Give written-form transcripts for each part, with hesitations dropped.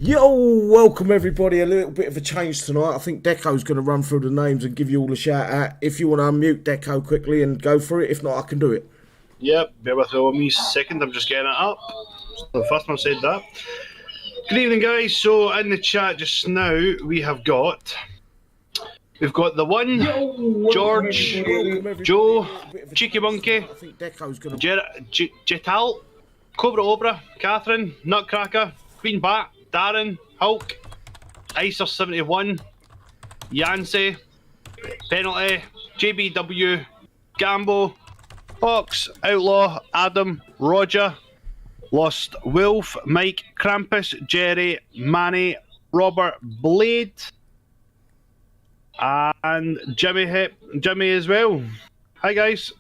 Yo, welcome everybody. A little bit of a change tonight. I think Deco's going to run through the names and give you all a shout out. If you want to unmute Deco quickly and go through it, if not, I can do it. Yep, bear with me a second. I'm just getting it up. So the first one said that. Good evening, guys. So in the chat just now, we've got the one, George, Joe, Cheeky Monkey, Jetal, Cobra Obra, Catherine, Nutcracker, Queen Bat, Darren, Hulk, Icer71, Yancey, Penalty, JBW, Gambo, Fox, Outlaw, Adam, Roger, Lost Wolf, Mike, Krampus, Jerry, Manny, Robert, Blade, and Jimmy as well. Hi guys.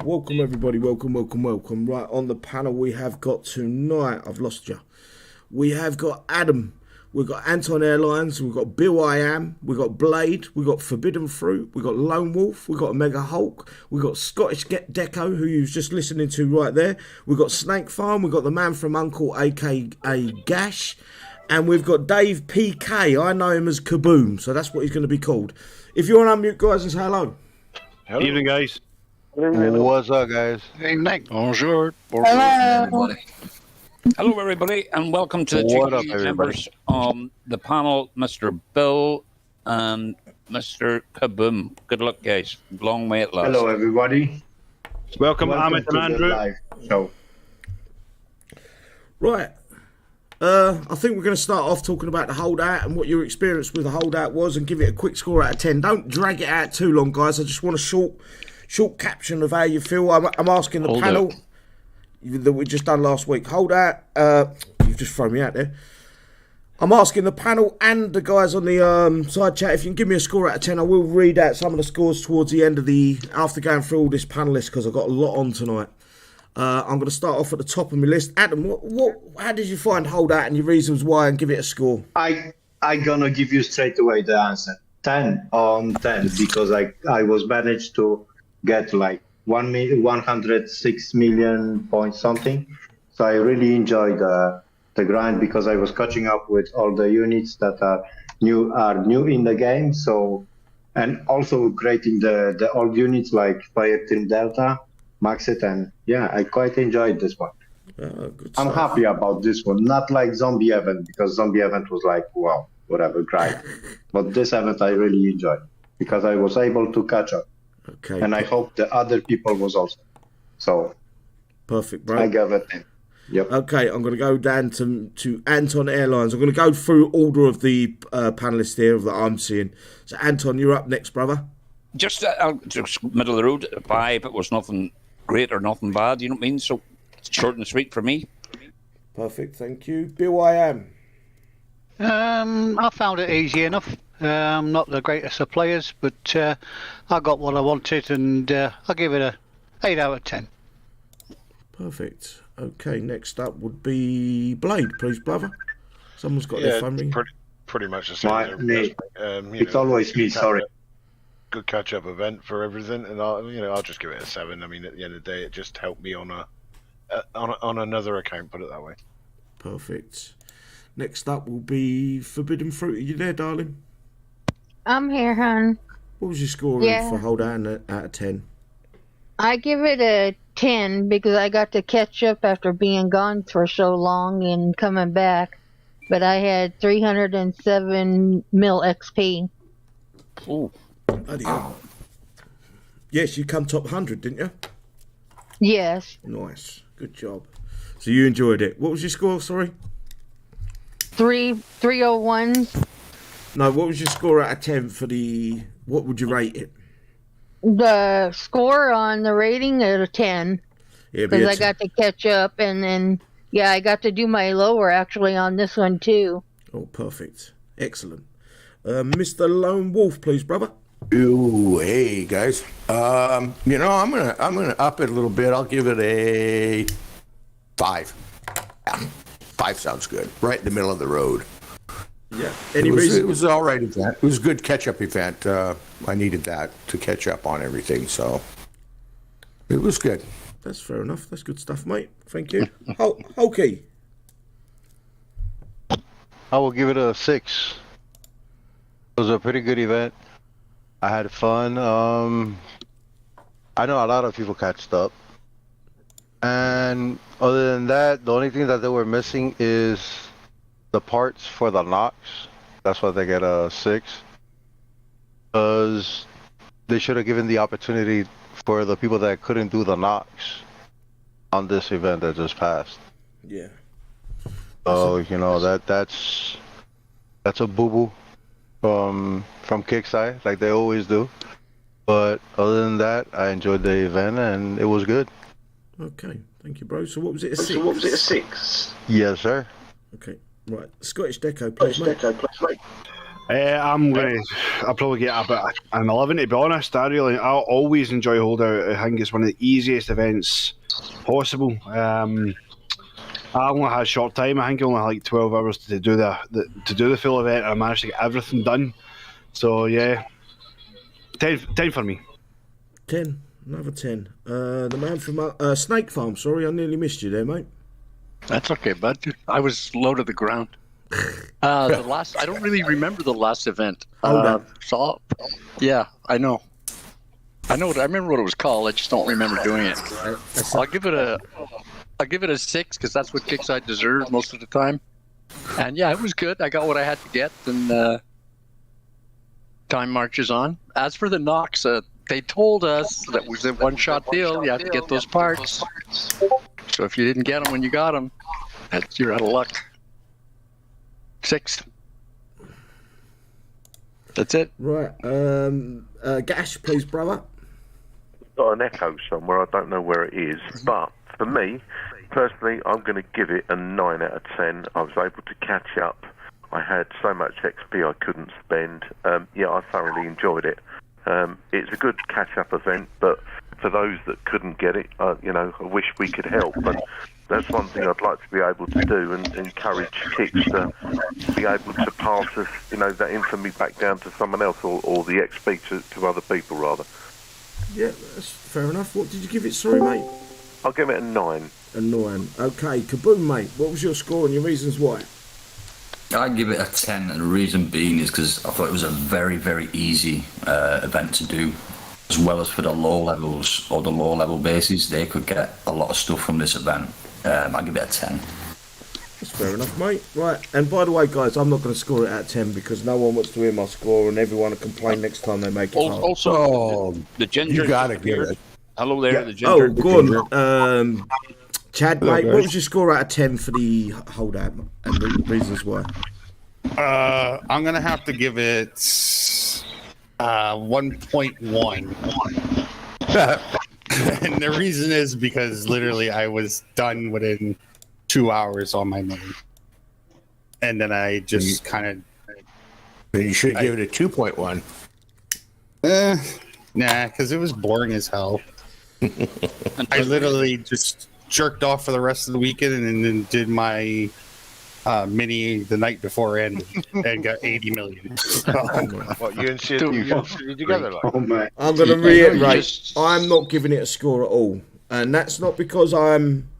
Welcome everybody, welcome. Right, on the panel we have got tonight, I've lost you. We have got Adam, we've got Anton Airlines, we've got Bill I Am, we've got Blade, we've got Forbidden Fruit, we've got Lone Wolf, we've got Omega Hulk, we've got Scottish Deco, who you was just listening to right there, we've got Snake Farm, we've got the man from Uncle aka Gash, and we've got Dave PK. I know him as Kaboom, so that's what he's going to be called. If you want to unmute guys and say hello. Hello. Evening guys. What's up, guys? Evening. Bonjour. Hello, everybody. Hello, everybody, and welcome to the two members on the panel, Mr. Bill and Mr. Kaboom. Good luck, guys. Long may it last. Hello, everybody. Welcome Amit and Andrew. Live show. Right. I think we're going to start off talking about the holdout and what your experience with the holdout was and give it a quick score out of 10. Don't drag it out too long, guys. I just want a short caption of how you feel. I'm asking the panel that we just done last week. Holdout, you've just thrown me out there. I'm asking the panel and the guys on the side chat, if you can give me a score out of 10, I will read out some of the scores towards the end of after going through all this panelist, because I've got a lot on tonight. I'm going to start off at the top of my list. Adam, how did you find Holdout and your reasons why, and give it a score? I gonna give you straight away the answer. 10 on 10, because I was managed to get like 106 million points something. So I really enjoyed the grind, because I was catching up with all the units that are new in the game. So, and also creating the old units like Fire Team Delta, Max it, and yeah, I quite enjoyed this one. I'm happy about this one, not like Zombie Event, because Zombie Event was like, wow, whatever, grind. But this event I really enjoyed, because I was able to catch up. Okay. And I hope the other people was also. So perfect, bro. I gave it 10. Yep. Okay, I'm going to go down to Anton Airlines. I'm going to go through order of the panelists here that I'm seeing. So Anton, you're up next, brother. Just middle of the road, 5. It was nothing great or nothing bad, you know what I mean? So short and sweet for me. Perfect, thank you. Bill I Am. I found it easy enough. I'm not the greatest of players, but I got what I wanted, and I'll give it a 8 out of 10. Perfect. Okay, next up would be Blade, please, brother. Someone's got their phone ring. Pretty much the same. It's always me, sorry. Good catch-up event for everything, and I'll just give it a 7. I mean, at the end of the day, it just helped me on another account. Put it that way. Perfect. Next up will be Forbidden Fruit. Are you there, darling? I'm here, hon. What was your score for Holdout out of 10? I give it a 10 because I got to catch up after being gone for so long and coming back. But I had 307 mil XP. Oh. Bloody hell. Yes, you come top 100, didn't you? Yes. Nice. Good job. So you enjoyed it. What was your score, sorry? 301. No, what was your score out of 10 for the... What would you rate it? The score on the rating is a 10. Because I got to catch up, and then, yeah, I got to do my lower, actually, on this one, too. Oh, perfect. Excellent. Mr. Lone Wolf, please, brother. Ooh, hey guys. I'm gonna up it a little bit. I'll give it a 5. Yeah, 5 sounds good. Right in the middle of the road. Yeah. It was an all right event. It was a good catch-up event. I needed that to catch up on everything, so it was good. That's fair enough. That's good stuff, mate. Thank you. Hulky. I will give it a 6. It was a pretty good event. I had fun. I know a lot of people catched up. And other than that, the only thing that they were missing is the parts for the Nox. That's why they get a 6. Because they should have given the opportunity for the people that couldn't do the Nox on this event that just passed. Yeah. So, you know, that's a boo-boo from Kixeye, like they always do. But other than that, I enjoyed the event and it was good. Okay, thank you, bro. So what was it, a 6? Yes, sir. Okay, right. Scottish Deco, please, mate. I'll probably get about an 11, to be honest. I always enjoy Holdout. I think it's one of the easiest events possible. I only had a short time. I think I only had like 12 hours to do the full event, and I managed to get everything done. So yeah, 10 for me. 10, another 10. The man from Snake Farm. Sorry, I nearly missed you there, mate. That's okay, bud. I was low to the ground. I don't really remember the last event. Yeah, I know. I remember what it was called. I just don't remember doing it. I'll give it a 6 because that's what Kixeye deserves most of the time. And yeah, it was good. I got what I had to get, and time marches on. As for the Nox, they told us that was a one-shot deal. You have to get those parts. So if you didn't get them when you got them, you're out of luck. 6. That's it. Right. Gash, please, brother. Got an echo somewhere. I don't know where it is, but for me, personally, I'm going to give it a 9 out of 10. I was able to catch up. I had so much XP I couldn't spend. Yeah, I thoroughly enjoyed it. It's a good catch-up event, but for those that couldn't get it, I wish we could help. And that's one thing I'd like to be able to do, and encourage Kix to be able to pass us, that infamy back down to someone else, or the XP to other people, rather. Yeah, that's fair enough. What did you give it? Sorry, mate. I'll give it a 9. A 9. Okay, Kaboom, mate. What was your score and your reasons why? I'd give it a 10, and the reason being is because I thought it was a very, very easy event to do, as well as for the low levels or the low level bases. They could get a lot of stuff from this event. I'd give it a 10. That's fair enough, mate. Right, and by the way, guys, I'm not going to score it out of 10 because no one wants to hear my score, and everyone will complain next time they make it hard. Also, the ginger. You gotta give it. Hello there, Yeah. the ginger. Oh, go on. Chad, mate, what was your score out of 10 for the holdout, and the reasons why? I'm gonna have to give it 1.1. And the reason is because literally I was done within 2 hours on my main, and then I just kind of. You should give it a 2.1. Nah, because it was boring as hell. I literally just jerked off for the rest of the weekend, and then did my mini the night before ended and got 80 million. What, you and Sid together? Like? Oh my! I'm going to reiterate, I'm not giving it a score at all, and that's not because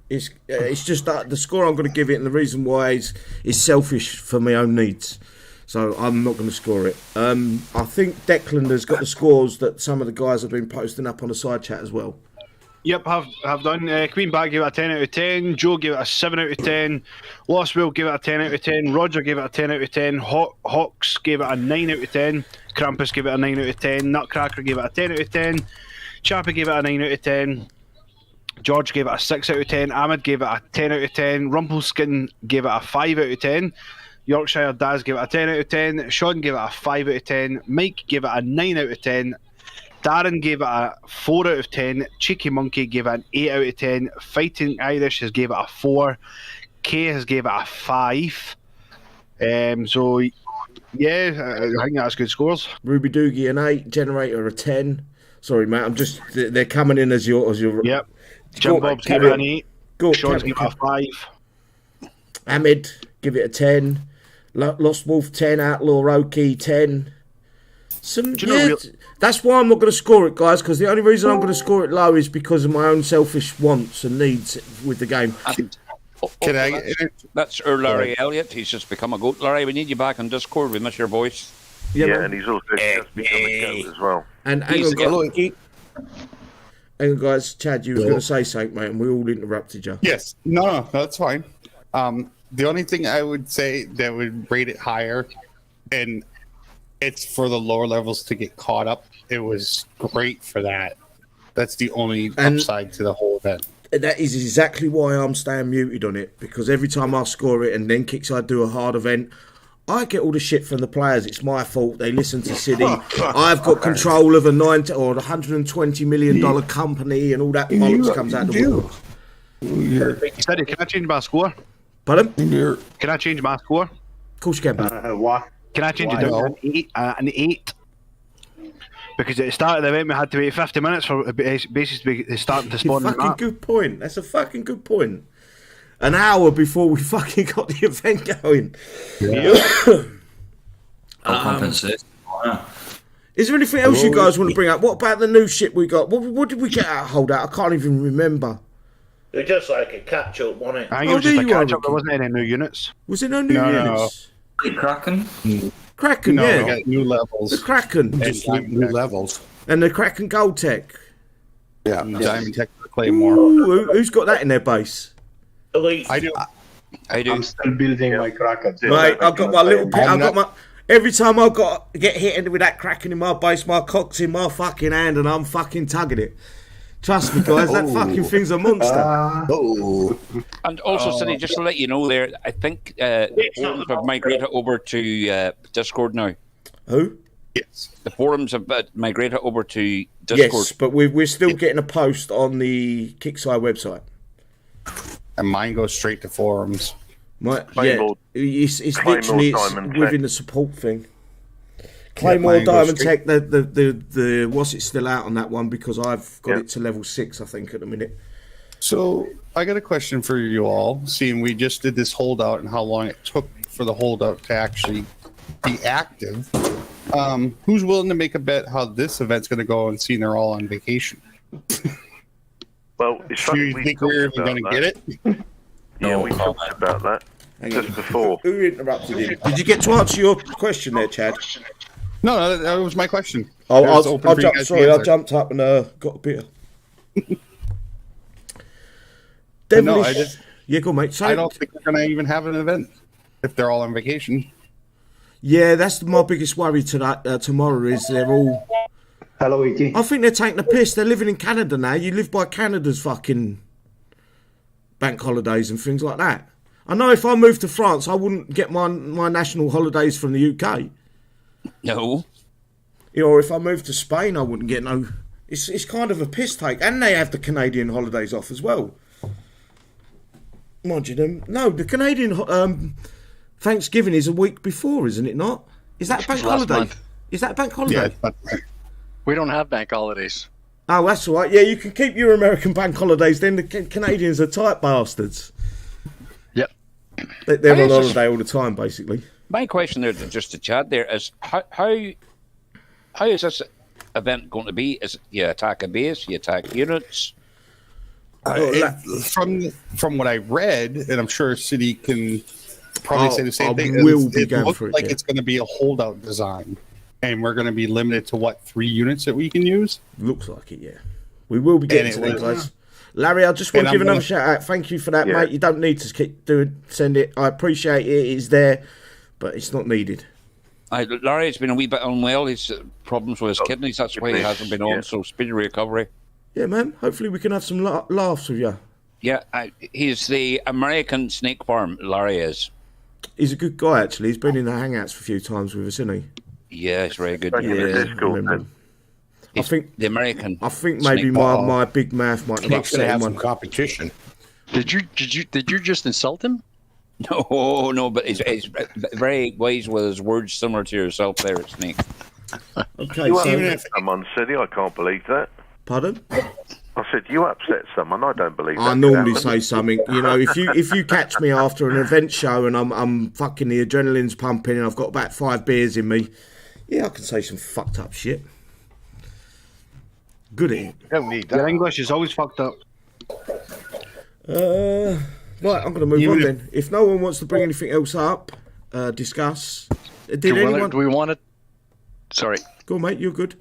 it's just that the score I'm going to give it, and the reason why is selfish for my own needs. So I'm not going to score it. I think Declan has got the scores that some of the guys have been posting up on the side chat as well. Yep, have done. Queen Bag gave it a 10 out of 10. Joe gave it a 7 out of 10. Lost Will gave it a 10 out of 10. Roger gave it a 10 out of 10. Hawks gave it a 9 out of 10. Krampus gave it a 9 out of 10. Nutcracker gave it a 10 out of 10. Chappie gave it a 9 out of 10. George gave it a 6 out of 10. Ahmed gave it a 10 out of 10. Rumpelskin gave it a 5 out of 10. Yorkshire Daz gave it a 10 out of 10. Sean gave it a 5 out of 10. Mike gave it a 9 out of 10. Darren gave it a 4 out of 10. Cheeky Monkey gave it an 8 out of 10. Fighting Irish has gave it a 4. Kay has gave it a 5. So, yeah, I think that's good scores. Ruby Doogie an 8. Generator a 10. Sorry, mate, they're coming in as your... Yep. Jim Bob's gave it an 8. Sean's gave it a 5. Ahmed, give it a 10. Lost Wolf 10. Outlaw Roki 10. That's why I'm not going to score it, guys, because the only reason I'm going to score it low is because of my own selfish wants and needs with the game. Can I? That's Larry Elliott. He's just become a goat. Larry, we need you back on Discord. We miss your voice. Yeah, and he's also just become a goat as well. And hang on, guys. Chad, you was going to say something, mate, and we all interrupted you. Yes. No, that's fine. The only thing I would say that would rate it higher, and it's for the lower levels to get caught up. It was great for that. That's the only upside to the whole event. That is exactly why I'm staying muted on it, because every time I score it and then Kixeye do a hard event, I get all the shit from the players. It's my fault. They listen to City. I've got control of a $120 million company, and all that bollocks comes out the woodwork. Steady, can I change my score? Pardon? Can I change my score? Of course you can. What? Can I change it down to an 8? Because at the start of the event, we had to wait 50 minutes for bases to be starting to spawn. Fucking good point. That's a fucking good point. An hour before we fucking got the event going. Is there anything else you guys want to bring up? What about the new shit we got? What did we get out of Holdout? I can't even remember. It was just like a catch up, wasn't it? I think it was just a catch up. There wasn't any new units. Was it no new units? Kraken? Kraken, no, yeah. We got new levels. The Kraken. Just new levels. And the Kraken Gold Tech. Yeah. Diamond Tech Claymore. Ooh, who's got that in their base? Elite. I do. I'm still building my Kraken. Mate, I've got my little pet. I've got my. Every time I get hit with that Kraken in my base, my cock's in my fucking hand and I'm fucking tugging it. Trust me, guys, that fucking thing's a monster. And also, City, just to let you know there, I think the forums have migrated over to Discord now. Who? Yes. The forums have migrated over to Discord. Yes, but we're still getting a post on the Kixeye website. And mine goes straight to forums. It's literally within the support thing. Claymore Diamond Tech, the what's it still out on that one, because I've got it to level 6, I think, at the minute. So I got a question for you all. Seeing we just did this holdout and how long it took for the holdout to actually be active, who's willing to make a bet how this event's going to go, and seeing they're all on vacation? Well, it's funny. Do you think we're even going to get it? Yeah, we talked about that just before. Who interrupted him? Did you get to answer your question there, Chad? No, that was my question. I jumped up and got a beer. Devilish. Yeah, go, mate. I don't think we're going to even have an event if they're all on vacation. Yeah, that's my biggest worry tomorrow is they're all... Hello, Iki. I think they're taking the piss. They're living in Canada now. You live by Canada's fucking bank holidays and things like that. I know if I moved to France, I wouldn't get my national holidays from the UK. No. Or if I moved to Spain, I wouldn't get no... It's kind of a piss take. And they have the Canadian holidays off as well. Mind you, the Canadian Thanksgiving is a week before, isn't it not? Is that a bank holiday? Month. Is that a bank holiday? Yeah, we don't have bank holidays. Oh, that's all right. Yeah, you can keep your American bank holidays. Then the Canadians are tight bastards. Yep. They're on holiday all the time, basically. My question there, just to Chad, there is how is this event going to be? Is it you attack a base, you attack units? From what I read, and I'm sure City can probably say the same thing. It looks like it's going to be a holdout design, and we're going to be limited to 3 units that we can use. Looks like it, yeah. We will be getting to that, guys. Larry, I just want to give another shout out. Thank you for that, mate. You don't need to send it. I appreciate it. It's there, but it's not needed. Larry's been a wee bit unwell. He's problems with his kidneys. That's why he hasn't been on. So speedy recovery. Yeah, man. Hopefully we can have some laughs with you. Yeah, he's the American snake farm. Larry is. He's a good guy, actually. He's been in the Hangouts for a few times with us, isn't he? Yeah, he's very good. I think the American. I think maybe my big mouth might have upset him. Some competition. Did you just insult him? No, but he's very wise with his words, similar to yourself there, Snake. Okay, you so upset someone, City. I can't believe that. Pardon? I said you upset someone. I don't believe that. I normally say something. You know, if you catch me after an event show and I'm fucking the adrenaline's pumping and I've got about 5 beers in me, yeah, I can say some fucked up shit. Good at it. Don't need that. Your English is always fucked up. Right, I'm going to move on then. If no one wants to bring anything else up, discuss. Do we want to? Sorry. Go on, mate. You're good.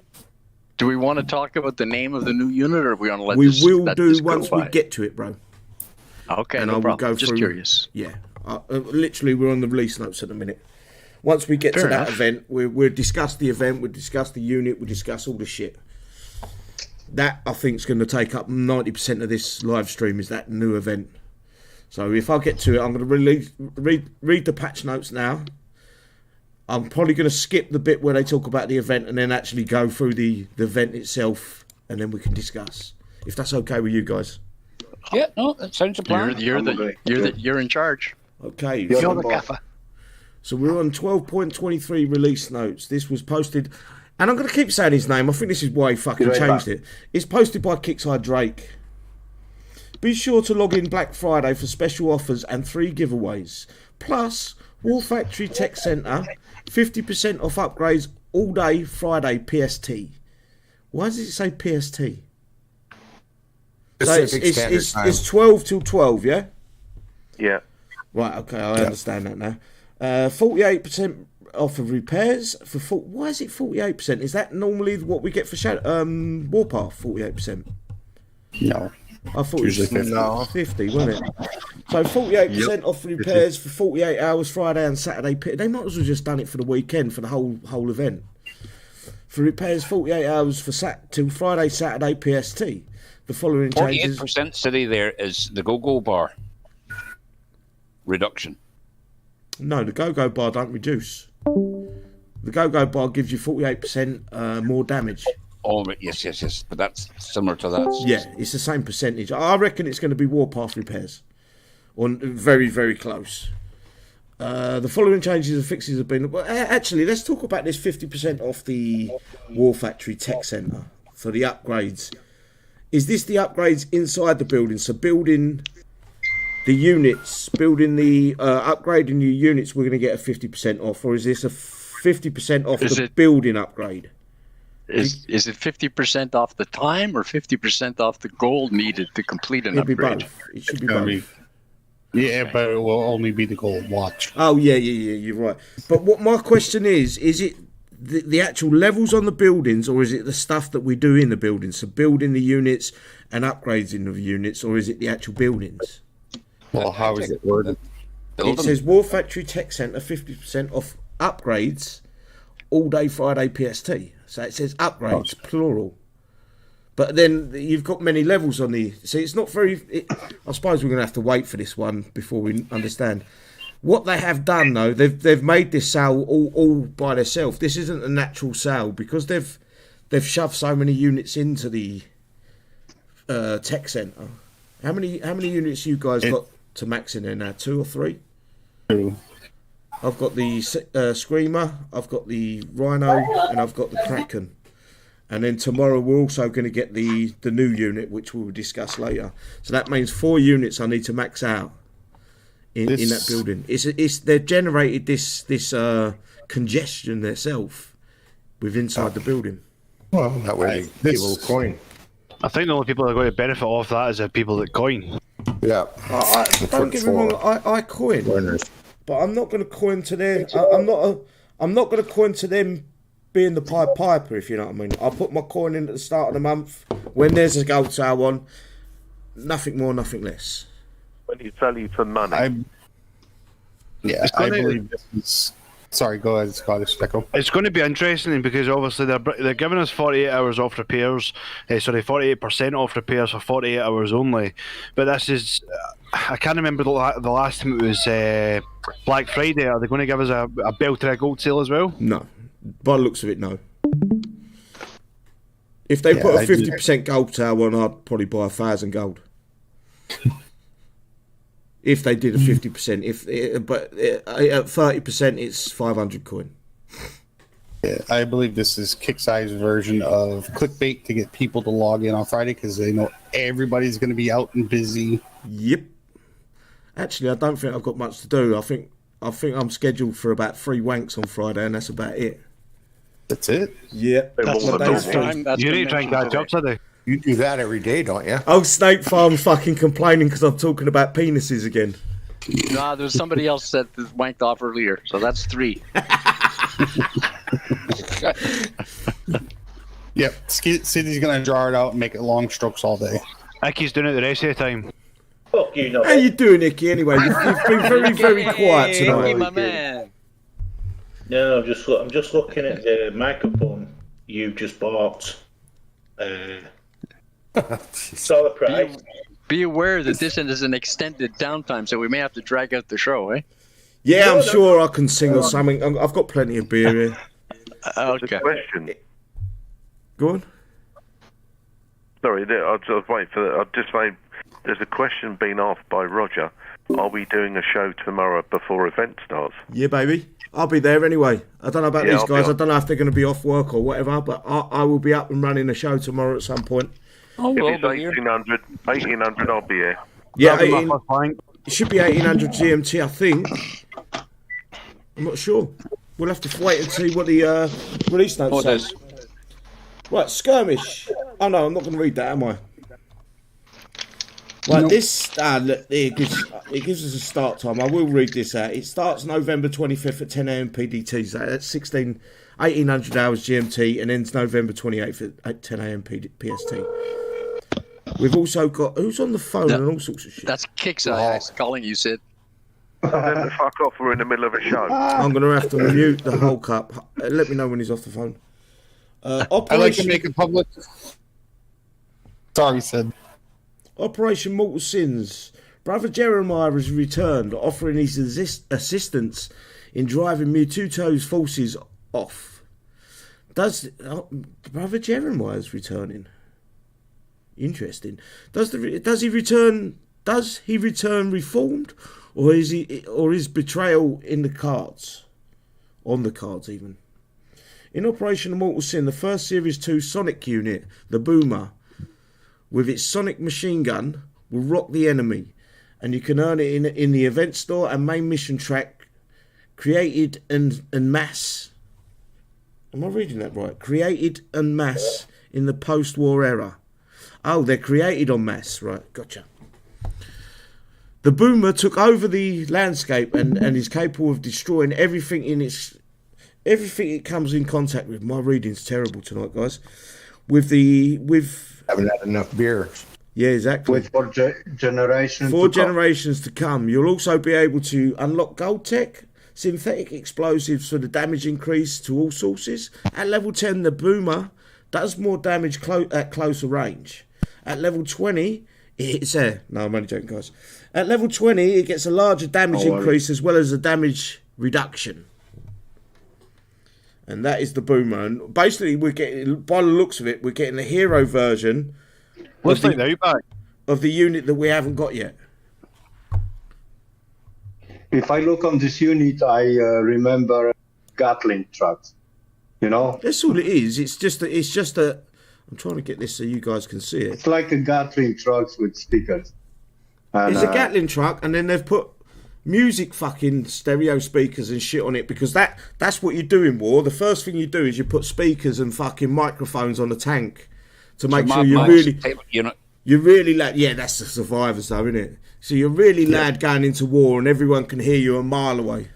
Do we want to talk about the name of the new unit, or are we want to let we this? will do once we get to it, bro. Okay, and no I will problem. go Just through, curious. Yeah, literally, we're on the release notes at the minute. Once we get to that event, we'll discuss the event, we'll discuss the unit, we'll discuss all the shit. That, I think, is going to take up 90% of this live stream, is that new event. So if I get to it, I'm going to read the patch notes now. I'm probably going to skip the bit where they talk about the event and then actually go through the event itself, and then we can discuss. If that's okay with you guys. Yeah, no, that sounds a plan. You're in charge. Okay. You're the gaffer. So we're on 12.23 release notes. This was posted, and I'm going to keep saying his name. I think this is why he fucking changed it. It's posted by Kixeye Drake. Be sure to log in Black Friday for special offers and 3 giveaways. Plus, War Factory Tech Centre, 50% off upgrades all day Friday PST. Why does it say PST? So it's 12 till 12, yeah? Yeah. Right, okay, I understand that now. 48% off of repairs for why is it 48%? Is that normally what we get for Warpath? 48%? No. I thought it was 50, wasn't it? So 48% off repairs for 48 hours Friday and Saturday. They might as well just done it for the weekend for the whole event. For repairs, 48 hours for till Friday, Saturday, PST. The following changes. 48% city there is the go-go bar reduction. No, the go-go bar don't reduce. The go-go bar gives you 48% more damage. Oh, yes. But that's similar to that. Yeah, it's the same percentage. I reckon it's going to be Warpath repairs. Or very, very close. The following changes and fixes have been... Well, actually, let's talk about this 50% off the War Factory Tech Centre for the upgrades. Is this the upgrades inside the building? So building the units, upgrading your units, we're going to get a 50% off. Or is this a 50% off the building upgrade? Is it 50% off the time or 50% off the gold needed to complete an upgrade? Be both. It should be both. Yeah, but it will only be the gold watch. Oh, yeah, you're right. But what my question is it the actual levels on the buildings, or is it the stuff that we do in the buildings? So building the units and upgrades in the units, or is it the actual buildings? Well, how is it worded? It says War Factory Tech Centre, 50% off upgrades all day Friday PST. So it says upgrades, plural. But then you've got many levels on the... So it's not very... I suppose we're going to have to wait for this one before we understand. What they have done, though, they've made this sale all by themselves. This isn't a natural sale because they've shoved so many units into the tech centre. How many units you guys got to max in there now? 2 or 3? 2. I've got the Screamer, I've got the Rhino, and I've got the Kraken. And then tomorrow we're also going to get the new unit, which we'll discuss later. So that means 4 units I need to max out in that building. They've generated this congestion themselves inside the building. Well, that way people coin. I think the only people that are going to benefit off that is the people that coin. Yeah. Don't get me wrong, I coin. Winners. But I'm not going to coin to them. I'm not going to coin to them being the Pied Piper, if you know what I mean. I'll put my coin in at the start of the month when there's a gold sale on. Nothing more, nothing less. When you value for money. I believe this is... Sorry, go ahead, Scottish Pickle. It's going to be interesting because obviously they're giving us 48 hours off repairs. 48% off repairs for 48 hours only. But this is... I can't remember the last time it was Black Friday. Are they going to give us a Belter gold sale as well? No. By the looks of it, no. If they put a 50% gold sale on, I'd probably buy 1,000 gold. If they did a 50%, but at 30%, it's 500 coin. Yeah, I believe this is Kixeye's version of clickbait to get people to log in on Friday because they know everybody's going to be out and busy. Yep. Actually, I don't think I've got much to do. I think I'm scheduled for about 3 wanks on Friday, and that's about it. That's it? Yeah. You need to try and catch up today. You do that every day, don't you? Oh, Snake Farm's fucking complaining because I'm talking about penises again. Nah, there's somebody else that wanked off earlier, so that's 3. Yep, City's gonna draw it out and make it long strokes all day. Icky's doing it the rest of the time. Fuck you, not. How you doing, Icky? Anyway, you've been very, very quiet tonight. Hey, my man. No, I'm just looking at the microphone you just bought. Saw the price. Be aware that this is an extended downtime, so we may have to drag out the show, eh? Yeah, I'm sure I can sing or something. I've got plenty of beer here. Okay. Question. Go on. Sorry, I'll just wait for that. I'll just say there's a question being asked by Roger. Are we doing a show tomorrow before event starts? Yeah, baby. I'll be there anyway. I don't know about these I'll be guys. I on. don't know if they're going to be off work or whatever, but I will be up and running a show tomorrow at some point. Oh, If well, it's but you're 1800, I'll be here. Yeah, That'll be my 18, first point. it should be 1800 GMT, I think. I'm not sure. We'll have to wait and see what the release note what says. is? Right, Skirmish. Oh no, I'm not going to read that, am I? Right, this look, it gives us a start time. I will read this out. It starts November 25th at 10 a.m. PDT, so that's 1800 hours GMT, and ends November 28th at 10 a.m. PST. We've also got who's on the phone and all sorts of shit. That's Kixeye calling you, Sid. Then the fuck off, we're in the middle of a show. I'm going to have to mute the whole cup. Let me know when he's off the phone. I like to Operation, make it public. Sorry, Sid. Operation Mortal Sins. Brother Jeremiah has returned, offering his assistance in driving Mututo's forces off. Brother Jeremiah's returning? Interesting. Does he return reformed, or is betrayal in the cards? On the cards, even. In Operation Mortal Sin, the first Series 2 Sonic unit, the Boomer, with its sonic machine gun, will rock the enemy, and you can earn it in the event store and main mission track. Created en masse. Am I reading that right? Created en masse in the post-war era. Oh, they're created en masse, right? Gotcha. The Boomer took over the landscape and is capable of destroying everything it comes in contact with. My reading's terrible tonight, guys. Haven't had enough beer. Yeah, exactly. With 4 generations. Four generations to come. You'll also be able to unlock gold tech, synthetic explosives for the damage increase to all sources. At level 10, the Boomer does more damage at closer range. At level 20, it's no, I'm only joking, guys. At level 20, it gets a larger damage increase as well as a damage reduction. And that is the Boomer. And basically, we're getting, by the looks of it, we're getting the hero version Looks like the Outback. of the unit that we haven't got yet. If I look on this unit, I remember Gatling trucks. You know, That's all it is. It's just a. I'm trying to get this so you guys can see it. it's like a Gatling trucks with speakers. And, It's a Gatling truck, and then they've put music fucking stereo speakers and shit on it, because that's what you do in war. The first thing you do is you put speakers and fucking microphones on the tank to make sure you're really loud. Yeah, that's the survivors though, isn't it? So you're really loud going into war, and everyone can hear you a mile away.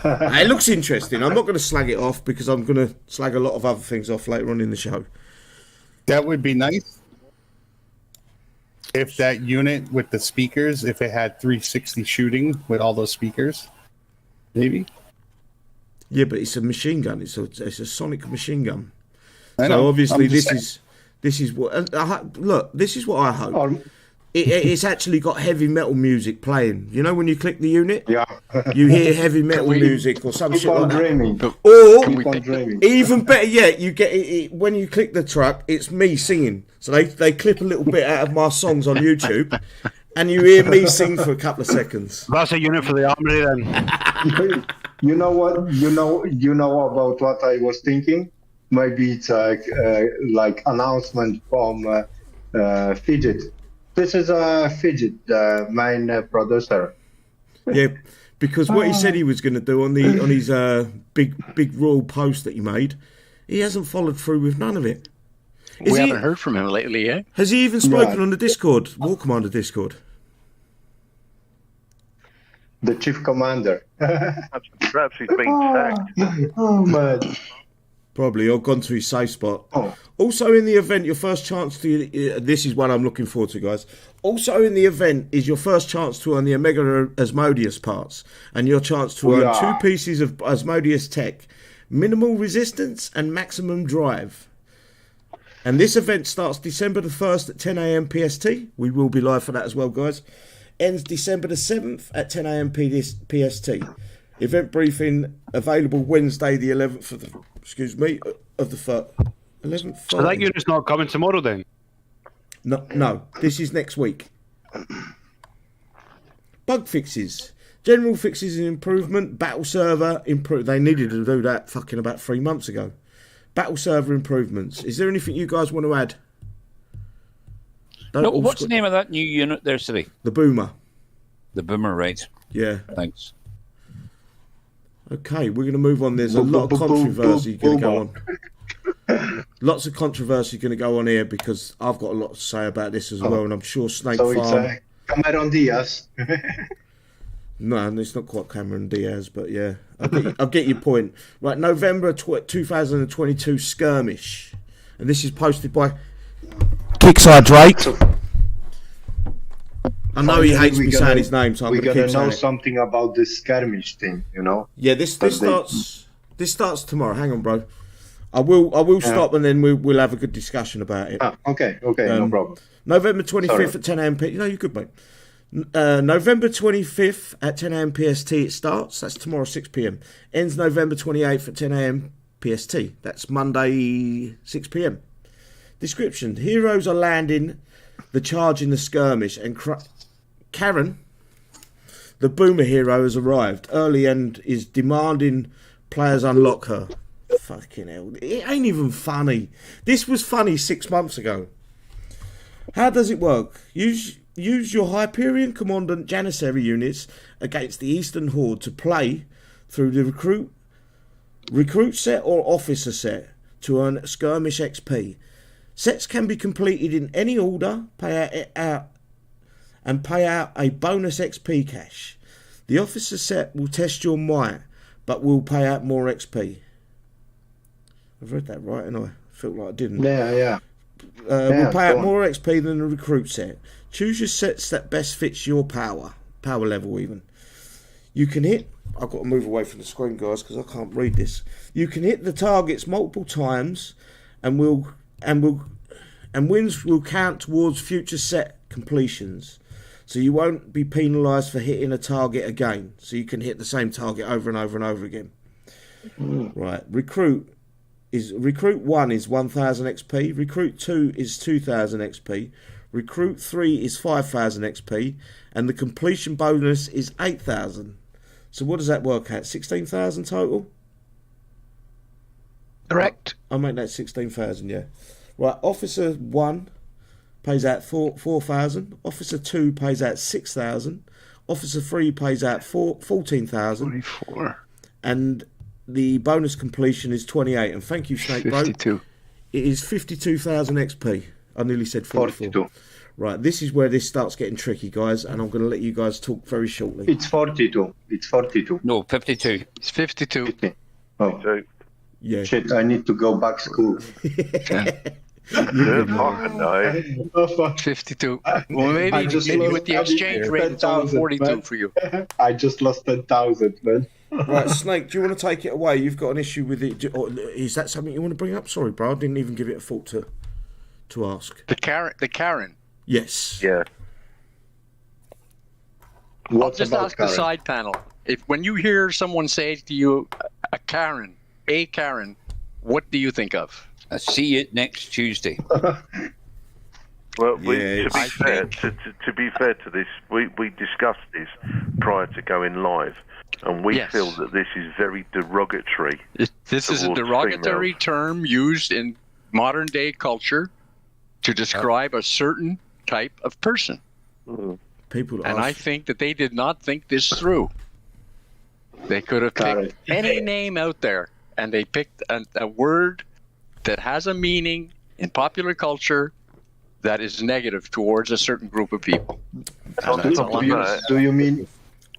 It looks interesting. I'm not going to slag it off because I'm going to slag a lot of other things off later on in the show. That would be nice if that unit with the speakers, if it had 360 shooting with all those speakers, maybe. Yeah, but it's a machine gun. It's a sonic machine gun. I So know. obviously I'm just this is what look. This is what I hope. It's actually got heavy metal music playing. You know when you click the unit, yeah, you hear heavy metal music or some keep shit on like that. dreaming. Or Keep on dreaming. even better yet, you get it when you click the truck. It's me singing. So they clip a little bit out of my songs on YouTube, and you hear me sing for a couple of seconds. That's a unit for the armory then. You know what? You know about what I was thinking. Maybe it's like announcement from Fidget. This is Fidget, the main producer. Yeah, because what he said he was going to do on his big royal post that he made, he hasn't followed through with none of it. We haven't heard from him lately, eh? Has he even spoken on the Discord, War Commander Discord? The chief commander. Perhaps he's been sacked. Oh man. Probably, or gone to his safe spot. Oh. Also in the event, your first chance to... this is one I'm looking forward to, guys. Also in the event is your first chance to earn the Omega Asmodeus parts. And your chance to earn 2 pieces of Asmodeus tech. Minimal resistance and maximum drive. And this event starts December the 1st at 10 a.m. PST. We will be live for that as well, guys. Ends December the 7th at 10 a.m. PST. Event briefing available Wednesday the 11th of the... Excuse me, of the 11th. So that unit's not coming tomorrow then? No, this is next week. Bug fixes. General fixes and improvement. Battle server improve. They needed to do that fucking about 3 months ago. Battle server improvements. Is there anything you guys want to add? No, what's the name of that new unit there, City? The Boomer. The Boomer, right. Yeah. Thanks. Okay, we're going to move on. There's a lot of controversy going to go on. Lots of controversy going to go on here because I've got a lot to say about this as well, and I'm sure Snake So Farm... it's Cameron Diaz. No, and it's not quite Cameron Diaz, but yeah, I'll get your point. Right, November 2022 Skirmish, and this is posted by Kixeye Drake. I know he hates me saying his name, so I'm going to keep saying it. We're going to know something about this Skirmish thing, you know? Yeah, this starts tomorrow. Hang on, bro. I will stop, and then we'll have a good discussion about it. Okay, no problem. November 25th at 10 a.m. No, you're good, mate. November 25th at 10 a.m. PST it starts. That's tomorrow 6 p.m. Ends November 28th at 10 a.m. PST. That's Monday 6 p.m. Description. Heroes are landing the charge in the skirmish, and Karen, the Boomer hero, has arrived early and is demanding players unlock her. Fucking hell. It ain't even funny. This was funny 6 months ago. How does it work? Use your Hyperion Commandant Janissary units against the Eastern Horde to play through the recruit set or officer set to earn skirmish XP. Sets can be completed in any order, pay out a bonus XP cash. The officer set will test your might, but will pay out more XP. I've read that right, and I felt like I didn't. Yeah. Will pay out more XP than the recruit set. Choose your sets that best fits your power level even. You can hit... I've got to move away from the screen, guys, because I can't read this. You can hit the targets multiple times, and wins will count towards future set completions. So you won't be penalised for hitting a target again. So you can hit the same target over and over and over again. Right. Recruit 1 is 1000 XP. Recruit 2 is 2000 XP. Recruit 3 is 5000 XP. And the completion bonus is 8000. So what does that work at? 16,000 total? Correct. I'll make that 16,000, yeah. Right, Officer 1 pays out 4,000. Officer 2 pays out 6,000. Officer 3 pays out 14,000. 24. And the bonus completion is 28. And thank you, Snake 52. Bro. It is 52,000 XP. I nearly said 44. 42. Right, this is where this starts getting tricky, guys, and I'm going to let you guys talk very shortly. It's 42. No, 52. It's 52. 50. Oh. So, Yeah. Shit, I need to go back school. good fucking day. 52. Well, maybe with the exchange rate, it's only 42 man. for you. I just lost 10,000, man. Right, Snake, do you want to take it away? You've got an issue with it. Or is that something you want to bring up? Sorry, bro, I didn't even give it a thought to ask. The Karen. Yes. Yeah. I'll just ask the side panel. When you hear someone say to you, a Karen, what do you think of? I see it next Tuesday. Well, to be fair to this, we discussed this prior to going live, and we feel that this is very derogatory. This is a derogatory term used in modern day culture to describe a certain type of person. People, and I think that they did not think this through. They could have picked any name out there, and they picked a word that has a meaning in popular culture that is negative towards a certain group of people. And that's all I'm gonna say.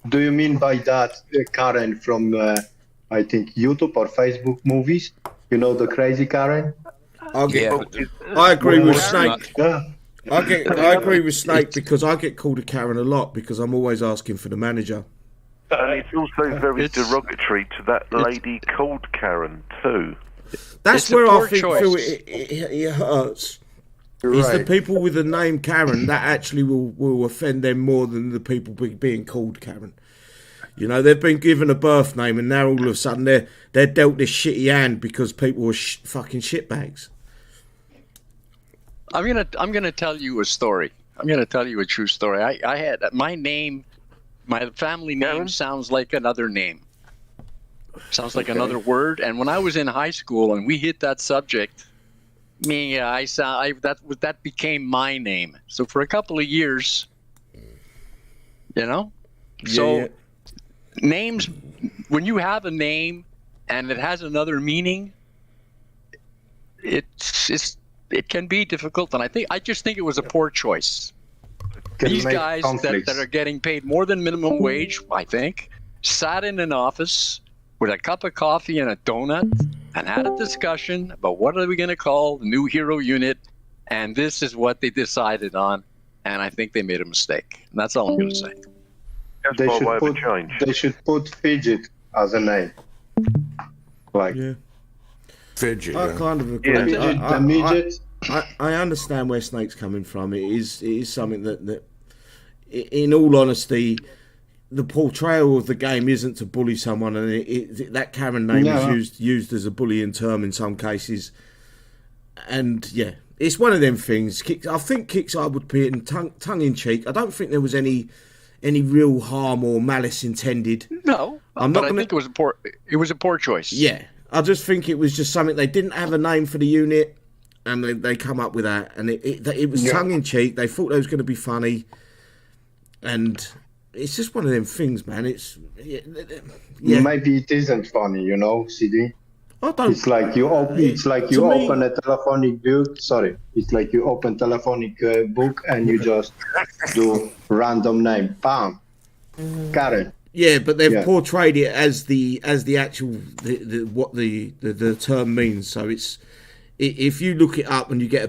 Do you mean by that Karen from I think YouTube or Facebook movies? You know the crazy Karen? I agree with Snake. Yeah. I agree with Snake because I get called a Karen a lot because I'm always asking for the manager. And it's also very derogatory to that lady called Karen too. That's It's a where I poor think choice. Phil, it hurts. Is the people with the name Karen that actually will offend them more than the people being called Karen. You know, they've been given a birth name and now all of a sudden they're dealt this shitty hand because people were fucking shitbags. I'm gonna tell you a story. I'm gonna tell you a true story. I had my name, my family name sounds like another name. Sounds like another word. And when I was in high school and we hit that subject, that became my name. So for a couple of years, names, when you have a name and it has another meaning, it can be difficult. And I just think it was a poor choice. These guys that are getting paid more than minimum wage, I think, sat in an office with a cup of coffee and a donut and had a discussion about what are we going to call the new hero unit, and this is what they decided on, and I think they made a mistake. And that's all I'm going to say. They should put Fidget as a name. Fidget. I kind of agree. I understand where Snake's coming from. It is something that, in all honesty, the portrayal of the game isn't to bully someone, and that Karen name is used as a bullying term in some cases. And yeah, it's one of them things. I think Kixeye would be in tongue in cheek. I don't think there was any real harm or malice intended. No, I think it was a poor choice. Yeah, I just think it was just something they didn't have a name for the unit, and they come up with that, and it was tongue in cheek. They thought it was going to be funny, and it's just one of them things, man. Maybe it isn't funny, CD. I don't. It's like you open. It's like you open a telephonic book. Sorry, it's like you open telephonic book and you just do random name. Bam, Karen. Yeah, but they've portrayed it as the actual what the term means. So it's if you look it up and you get a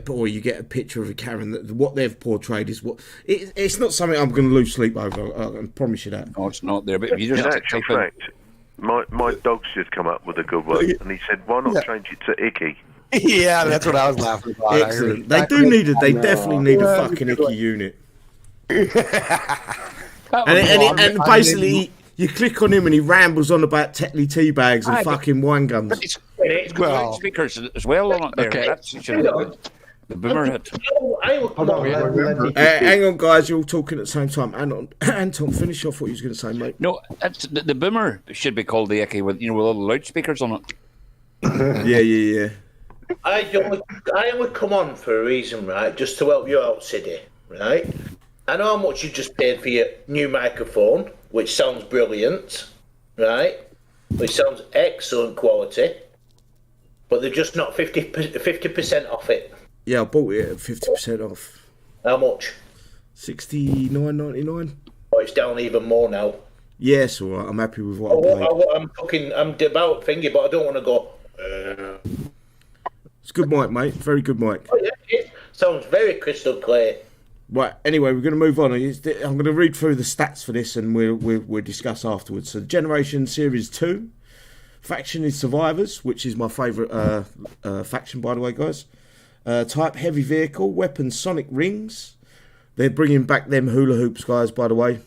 picture of a Karen, what they've portrayed is what it's not something I'm going to lose sleep over. I can promise you that. No, it's not there. But if you In just actual fact, my dog's just come up with a good one, and he said, "Why not change it to Icky?" Yeah, that's what I was laughing about. Excellent. They definitely need a fucking Icky unit. And basically, you click on him and he rambles on about Tetley tea bags and fucking wine guns. It's got speakers as well on it there. Okay. That's the boomer hit. Hang on, guys. You're all talking at the same time. Anton, finish off what you was going to say, mate. No, that's the boomer should be called the Icky with all the loudspeakers on it. Yeah. I only come on for a reason, right? Just to help you out, Siddy, right? I know how much you just paid for your new microphone, which sounds brilliant, right? Which sounds excellent quality, but they're just not 50% off it. Yeah, I bought it at 50% off. How much? $69.99. Oh, it's down even more now. Yes, all right. I'm happy with what I paid. I'm devout thingy, but I don't want to go. It's a good mic, mate. Very good mic. Oh, yeah, it sounds very crystal clear. Right, anyway, we're going to move on. I'm going to read through the stats for this and we'll discuss afterwards. So, Generation Series 2. Faction is Survivors, which is my favourite faction, by the way, guys. Type Heavy Vehicle. Weapons Sonic Rings. They're bringing back them hula hoops, guys, by the way.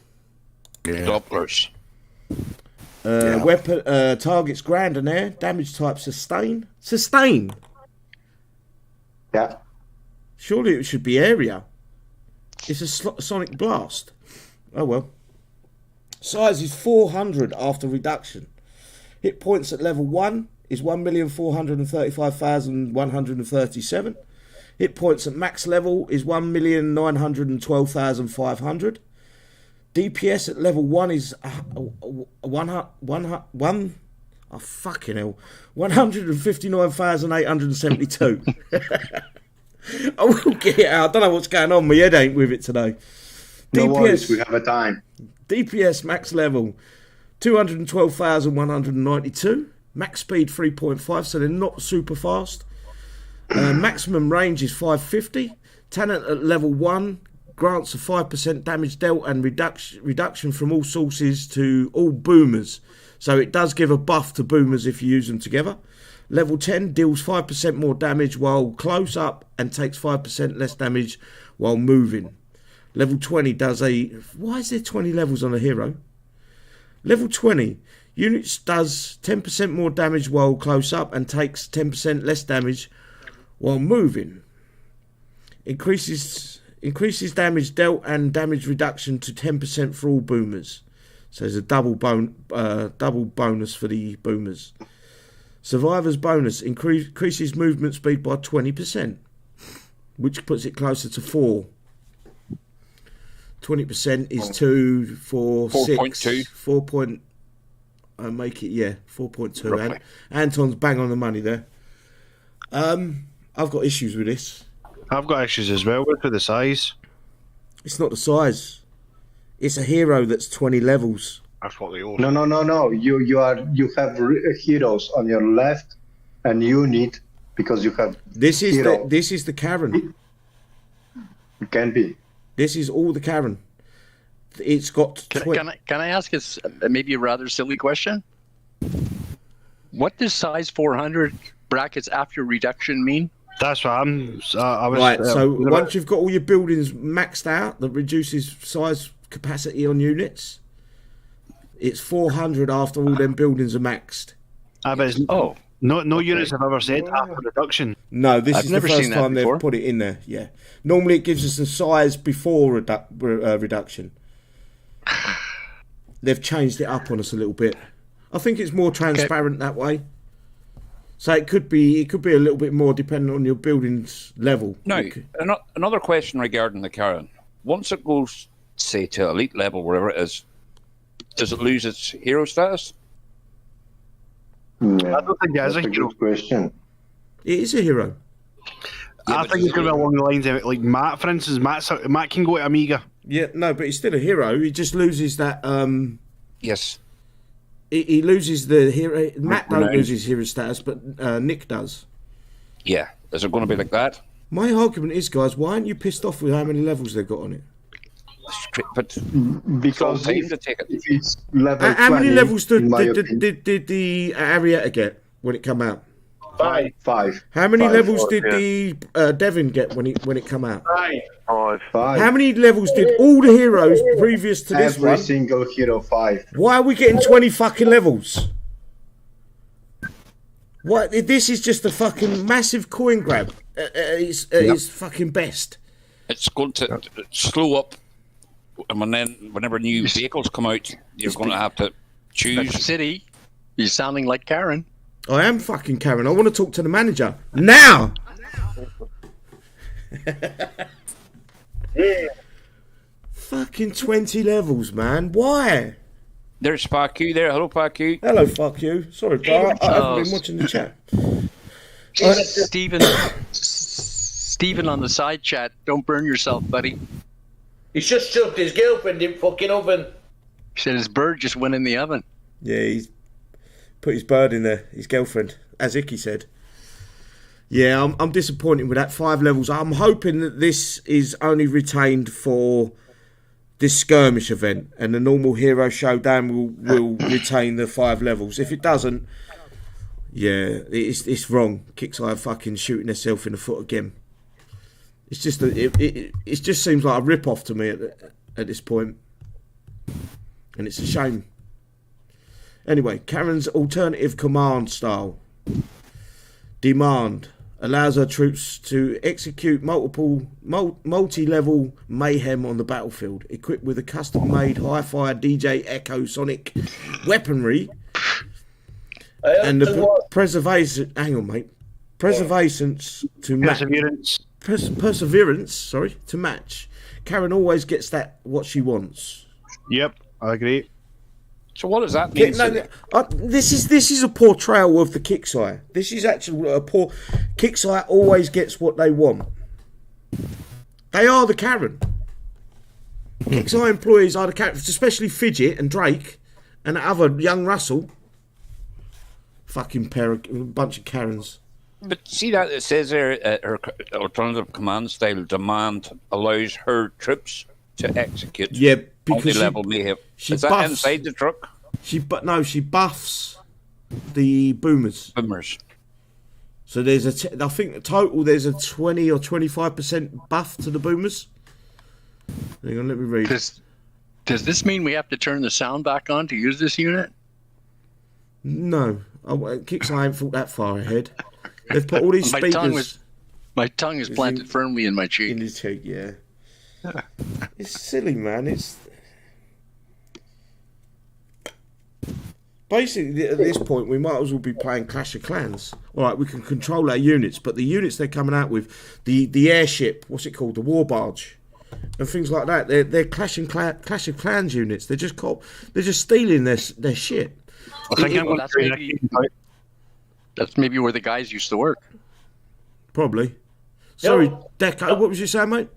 Yeah. Dopplers. Weapon targets ground and air. Damage type Sustain. Sustain? Yeah. Surely it should be area. It's a sonic blast. Oh well. Size is 400 after reduction. Hit points at level 1 is 1,435,137. Hit points at max level is 1,912,500. DPS at level 1 is 159,872. I will get it out. I don't know what's going on. My head ain't with it today. No worries, we have a time. DPS max level 212,192. Max speed 3.5, so they're not super fast. Maximum range is 550. Talent at level 1 grants a 5% damage dealt and reduction from all sources to all boomers. So it does give a buff to boomers if you use them together. Level 10 deals 5% more damage while close up and takes 5% less damage while moving. Level 20 does a... Why is there 20 levels on a hero? Level 20. Units does 10% more damage while close up and takes 10% less damage while moving. Increases damage dealt and damage reduction to 10% for all boomers. So there's a double bonus for the boomers. Survivor's bonus increases movement speed by 20%, which puts it closer to 4. 20% is 2, 4, 6, 4.2. 4 point. Make it 4.2. And Anton's bang on the money there. I've got issues with this. I've got issues as well with the size. It's not the size. It's a hero that's 20 levels. That's what they all. No. You have heroes on your left, and you need because you have. This is the Karen. It can be. This is all the Karen. It's got. Can I ask us maybe a rather silly question? What does size 400 brackets after reduction mean? That's what I was right. So once you've got all your buildings maxed out, that reduces size capacity on units. It's 400 after all them buildings are maxed. No units have ever said after reduction. No, this I've is never the first seen that time before. they've put it in there. Yeah. Normally it gives us the size before reduction. They've changed it up on us a little bit. I think it's more transparent that way. So it could be a little bit more depending on your building's level. Now, another question regarding the Karen. Once it goes, say, to elite level, wherever it is, does it lose its hero status? I don't think it is a hero. Good question. It is a hero. I think it's going to be along the lines of like Matt, for instance. Matt can go to Amiga. Yeah, no, but he's still a hero. He just loses that. Yes. He loses the hero. Matt don't lose his hero status, but Nick does. Yeah. Is it going to be like that? My argument is, guys, why aren't you pissed off with how many levels they've got on it? But because to take it. if it's level How many 20, levels did in my opinion, the Arietta get when it came out? 5. How many Five. levels did the Devon get when it came out? 5. How many levels did all the heroes previous to this Every one? single hero 5. Why are we getting 20 fucking levels? What? This is just a fucking massive coin grab. It's fucking best. It's going to slow up, and whenever new vehicles come out, you're going to have to choose. City, you're sounding like Karen. I am fucking Karen. I want to talk to the manager now. Fucking 20 levels, man. Why? There's Fuck You there. Hello, Fuck You. Hello, fuck you. Sorry, bro. I haven't been watching the chat. Stephen on the side chat. Don't burn yourself, buddy. He's just shoved his girlfriend in fucking oven. He said his bird just went in the oven. Yeah, he's put his bird in there, his girlfriend, as Icky said. Yeah, I'm disappointed with that 5 levels. I'm hoping that this is only retained for this skirmish event, and the normal hero showdown will retain the 5 levels. If it doesn't, yeah, it's wrong. Kixeye fucking shooting herself in the foot again. It's just it just seems like a rip off to me at this point, and it's a shame. Anyway, Karen's alternative command style. Demand allows her troops to execute multi-level mayhem on the battlefield, equipped with a custom-made hi-fi DJ Echo Sonic weaponry and the preservation. Hang on, mate. Perseverance to match. Perseverance, to match. Karen always gets what she wants. Yep, I agree. So what does that mean? This is a portrayal of the Kixeye. This is actually a poor. Kixeye always gets what they want. They are the Karen. Kixeye employees are the Karen, especially Fidget and Drake and that other young Russell. Fucking bunch of Karens. But see that it says there, her alternative command style demand allows her troops to execute. Yeah, because multi-level mayhem. Is that inside the truck? She buffs the boomers. So there's I think total there's a 20 or 25% buff to the boomers. Hang on, let me read. Does this mean we have to turn the sound back on to use this unit? No, Kixeye ain't thought that far ahead. They've put all these speakers. My tongue is planted firmly in my cheek. In his cheek, yeah. It's silly, man. It's basically at this point we might as well be playing Clash of Clans. All right, we can control our units, but the units they're coming out with, the airship, what's it called, the war barge, and things like that. They're Clash of Clans units. They're just stealing their shit. I think that's maybe where the guys used to work. Probably. Sorry, Deco, what was you saying, mate?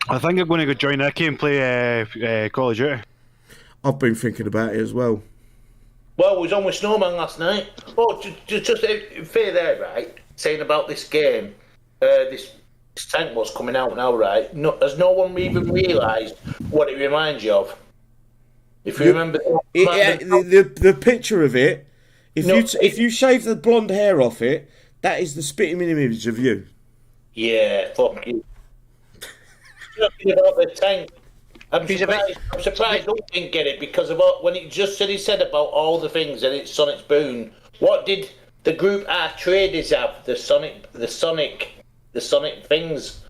I think I'm going to go join Icky and play Call of Duty. I've been thinking about it as well. Well, we was on with Snowman last night. Oh, just fair there, right? Saying about this game, this tank was coming out now, right? Has no one even realised what it reminds you of? If you remember, the picture of it, if you shave the blonde hair off it, that is the spitting image of you. Yeah, fuck you. Talking about the tank, I'm surprised Doug didn't get it because of when he just said about all the things and it's Sonic's boon. What did the group R traders have? The Sonic things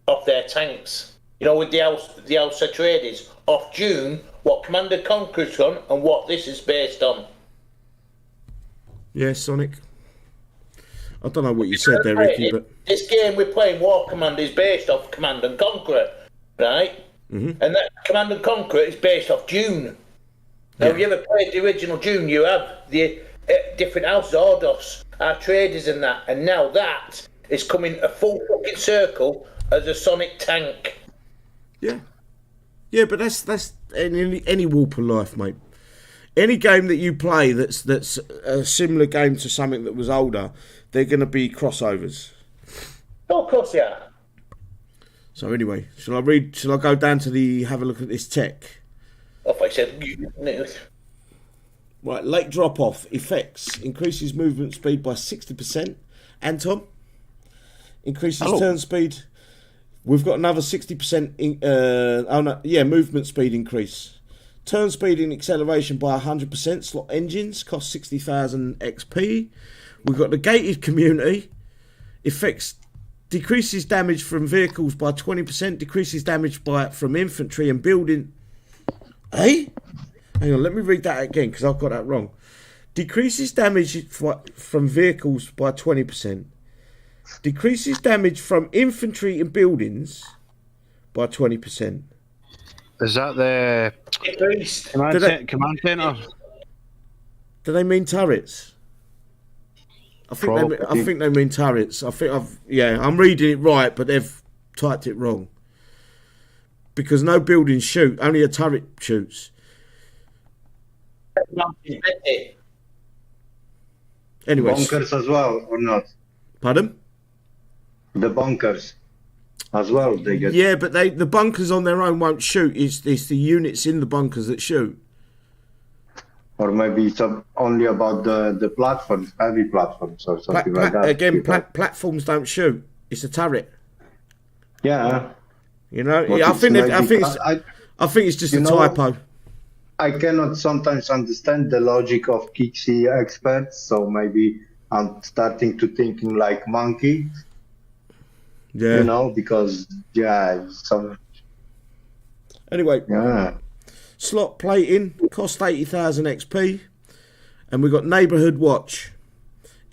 off their tanks. You know, with the House of Traders off June. What Commander Conqueror's on and what this is based on. Yeah, Sonic. I don't know what you said there, Ricky, but this game we're playing, War Commander, is based off Command and Conqueror, right? Mm-hmm. And that Command and Conqueror is based off Dune. Now, if you ever played the original Dune, you have the different houses, Ordos, our traders and that, and now that is coming a full fucking circle as a Sonic tank. Yeah. Yeah, but that's any walk of life, mate. Any game that you play that's a similar game to something that was older, they're going to be crossovers. Oh, of course, yeah. So anyway, shall I go down to have a look at this tech? Off I said. Right, late drop off effects increases movement speed by 60%. Anton increases turn speed. We've got another 60% movement speed increase. Turn speed and acceleration by 100%. Slot engines cost 60,000 XP. We've got the gated community. Effects decreases damage from vehicles by 20%. Decreases damage from infantry and building. Hey? Hang on, let me read that again because I've got that wrong. Decreases damage from vehicles by 20%. Decreases damage from infantry and buildings by 20%. Is that the command center? Do they mean turrets? I think they mean turrets. I'm reading it right, but they've typed it wrong. Because no buildings shoot, only a turret shoots. Anyway, bunkers as well or not? Pardon? The bunkers as well. They get. Yeah, but the bunkers on their own won't shoot. It's the units in the bunkers that shoot. Or maybe it's only about the platforms, heavy platforms or something like that. Again, platforms don't shoot. It's a turret. Yeah. You know, I think it's just a typo. I cannot sometimes understand the logic of Kixeye experts, so maybe I'm starting to thinking like monkey. Yeah. You know, because Anyway. Yeah. Slot plating cost 80,000 XP, and we've got neighbourhood watch.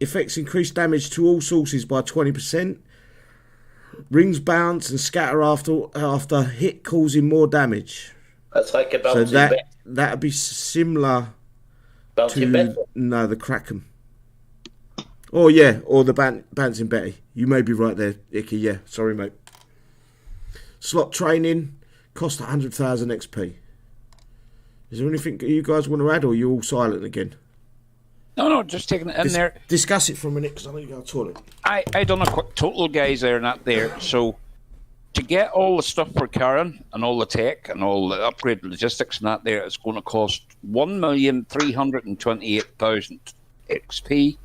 Effects increase damage to all sources by 20%. Rings bounce and scatter after hit, causing more damage. That's like a bouncing bet. That'd be similar Bouncing bet? No, the Kraken. Oh yeah, or the Bouncing Betty. You may be right there, Icky. Yeah, sorry, mate. slot training, cost 100,000 XP. Is there anything you guys want to add, or are you all silent again? No, just taking it in there. Discuss it for a minute, because I know you go to the toilet. I done a quick total, guys, there and that there. So, to get all the stuff for Karen and all the tech and all the upgrade logistics and that there, it's going to cost 1,328,000 XP,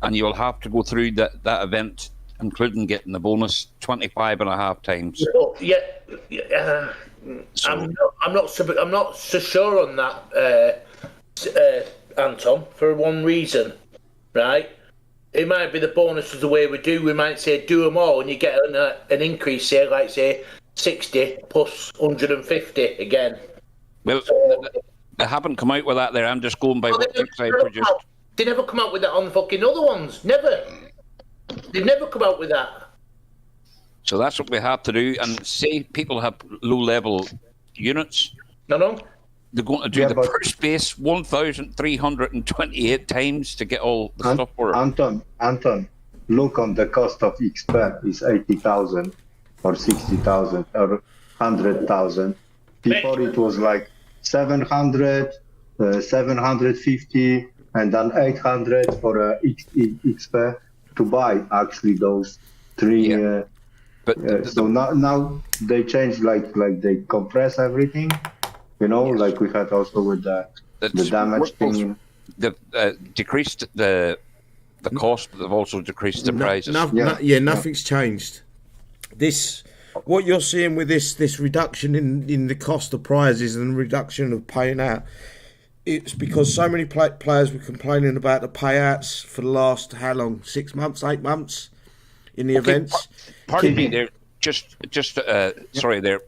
and you'll have to go through that event, including getting the bonus 25.5 times. I'm not so sure on that, Anton, for one reason, right? It might be the bonus is the way we do. We might say do them all, and you get an increase, say, like say 60 plus 150 again. Well, they haven't come out with that there. I'm just going by what Kixeye produced. They never come out with that on the fucking other ones. Never. They've never come out with that. So that's what we have to do. And say people have low-level units. No. They're going to do the first base 1,328 times to get all the stuff for it. Anton, look on the cost of XP is 80,000 or 60,000 or 100,000. Before it was like 700, 750, and then 800 for XP to buy actually those three. Yeah. So now they change, like they compress everything. You know, yes. Like we had also with the damage thing. They've decreased the cost, but they've also decreased the prices. Nothing's changed. What you're seeing with this reduction in the cost of prizes and reduction of paying out, it's because so many players were complaining about the payouts for the last, how long, 6 months, 8 months in the events. Pardon me, they're sorry, there.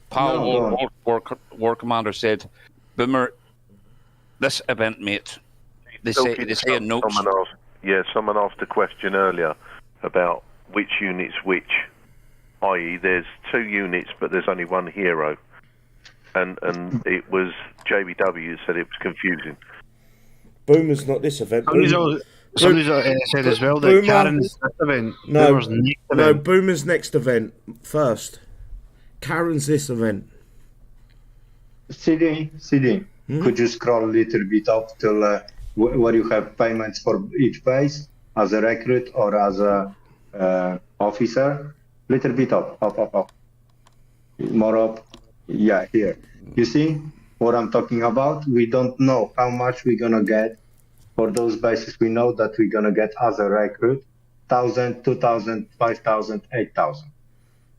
Paul, War Commander said, Boomer, this event, mate, they say in notes. Someone asked a question earlier about which unit's which, i.e. there's 2 units but there's only 1 hero. And it was JBW said it was confusing. Boomer's not this event. Somebody's said as well that Karen's next event. No, Boomer's next event first. Karen's this event. CD. Could you scroll a little bit up till where you have payments for each base as a recruit or as a officer? Little bit up. More up. Yeah, here. You see what I'm talking about? We don't know how much we're gonna get for those bases. We know that we're gonna get as a recruit 1,000, 2,000, 5,000, 8,000.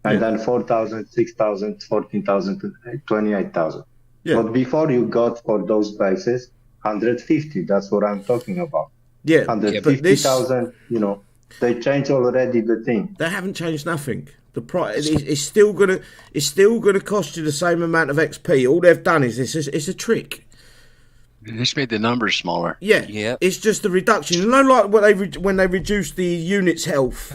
And then 4,000, 6,000, 14,000, 28,000. Yeah. But before you got for those bases, 150. That's what I'm talking about. Yeah. 150,000, they changed already the thing. They haven't changed nothing. The price is still gonna cost you the same amount of XP. All they've done is it's a trick. They just made the numbers smaller. Yeah. It's just a reduction. Like when they reduced the unit's health.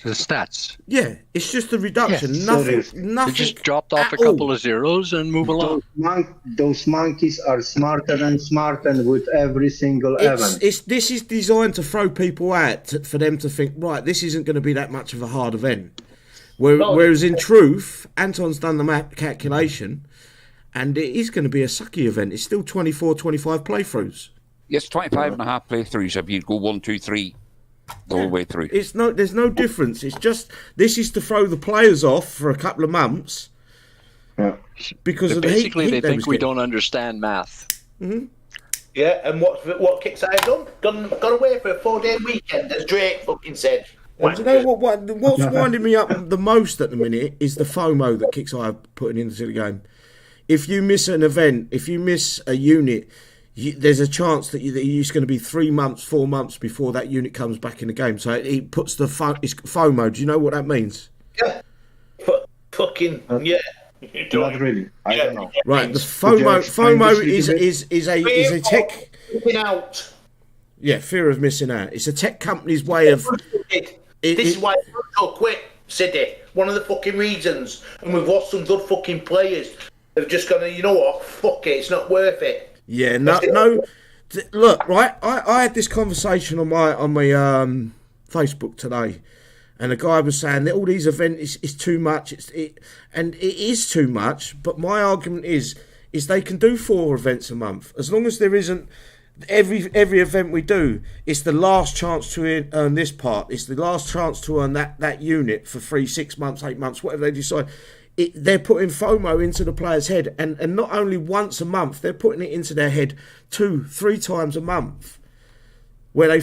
The stats. Yeah, it's just a reduction. Yeah, nothing. They just dropped off a couple of zeros and move along. Those monkeys are smarter and with every single event. This is designed to throw people out for them to think, right, this isn't going to be that much of a hard event. Whereas in truth, Anton's done the calculation, and it is going to be a sucky event. It's still 24, 25 playthroughs. Yes, 25.5 playthroughs if you go 1, 2, 3. The whole way through. There's no difference. It's just this is to throw the players off for a couple of months. Yeah. Because of basically the heat they think we don't understand math. Mm-hmm. Yeah, and what Kixeye done? Gone away for a 4-day weekend, as Drake fucking said. And do you know what's winding me up the most at the minute is the FOMO that Kixeye are putting into the game. If you miss an event, if you miss a unit, there's a chance that it's going to be 3 months, 4 months before that unit comes back in the game. So he puts it's FOMO. Do you know what that means? Yeah. Fucking yeah. Not really. I don't know. Right. The FOMO is a tech. Out. Yeah, fear of missing out. It's a tech company's way of. This is why so quick, City. One of the fucking reasons, and we've lost some good fucking players. They've just gone, you know what? Fuck it. It's not worth it. Yeah, no. Look, right. I had this conversation on my Facebook today, And the guy was saying that all these events is too much. And it is too much. But my argument is they can do 4 events a month as long as there isn't every event we do. It's the last chance to earn this part. It's the last chance to earn that unit for 3, 6 months, 8 months, whatever they decide. They're putting FOMO into the player's head, and not only once a month, they're putting it into their head 2, 3 times a month. Where they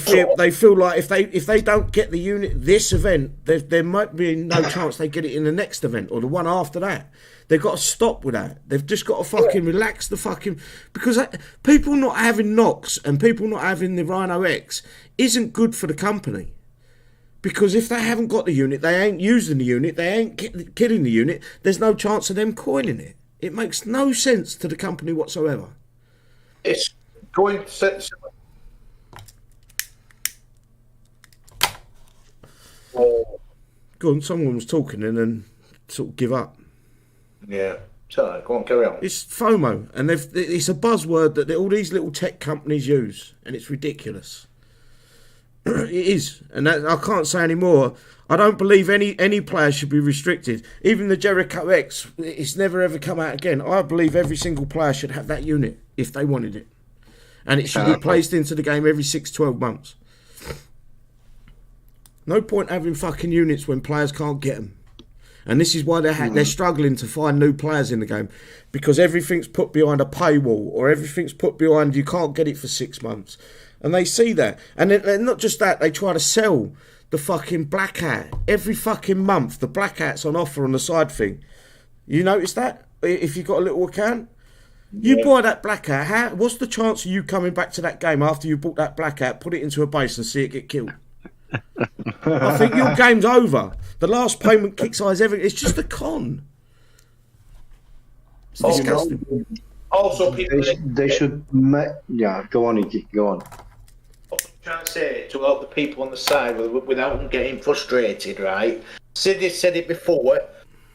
feel like if they don't get the unit this event, there might be no chance they get it in the next event or the one after that. They've got to stop with that. They've just got to fucking relax the fucking... Because people not having Nox and people not having the Rhino X isn't good for the company. Because if they haven't got the unit, they ain't using the unit, they ain't killing the unit, there's no chance of them coiling it. It makes no sense to the company whatsoever. It's going to... Go on, someone was talking and then sort of give up. Yeah. So, go on, carry on. It's FOMO, and it's a buzzword that all these little tech companies use, and it's ridiculous. It is, and I can't say any more. I don't believe any player should be restricted. Even the Jericho X, it's never ever come out again. I believe every single player should have that unit if they wanted it, and it should be placed into the game every 6-12 months. No point having fucking units when players can't get them. And this is why they're struggling to find new players in the game. Because everything's put behind a paywall. Or everything's put behind you can't get it for 6 months. And they see that. And then, not just that, they try to sell the fucking black hat. Every fucking month, the black hat's on offer on the side thing. You notice that? If you've got a little account? You buy that black hat, what's the chance of you coming back to that game after you bought that black hat, put it into a base and see it get killed? I think your game's over. The last payment Kixeye's ever... It's just a con. It's disgusting. Also, people... They should... Yeah, go on, Iki. Go on. I'm trying to say to all the people on the side without them getting frustrated, right? Sid said it before,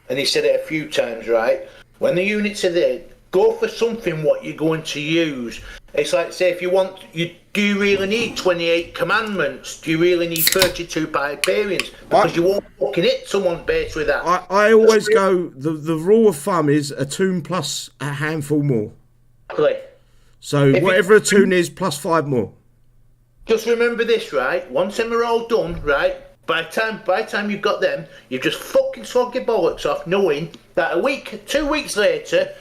and he said it a few times, right? When the units are there, go for something what you're going to use. It's like, say, if you want... Do you really need 28 commandments? Do you really need 32 barbarians? Because you won't fucking hit someone's base with that. I always go, the rule of thumb is a toon plus a handful more. Exactly. So whatever a toon is, plus 5 more. Just remember this, right? Once them are all done, right? By the time you've got them, you've just fucking slogged your bollocks off, knowing that a week, 2 weeks later,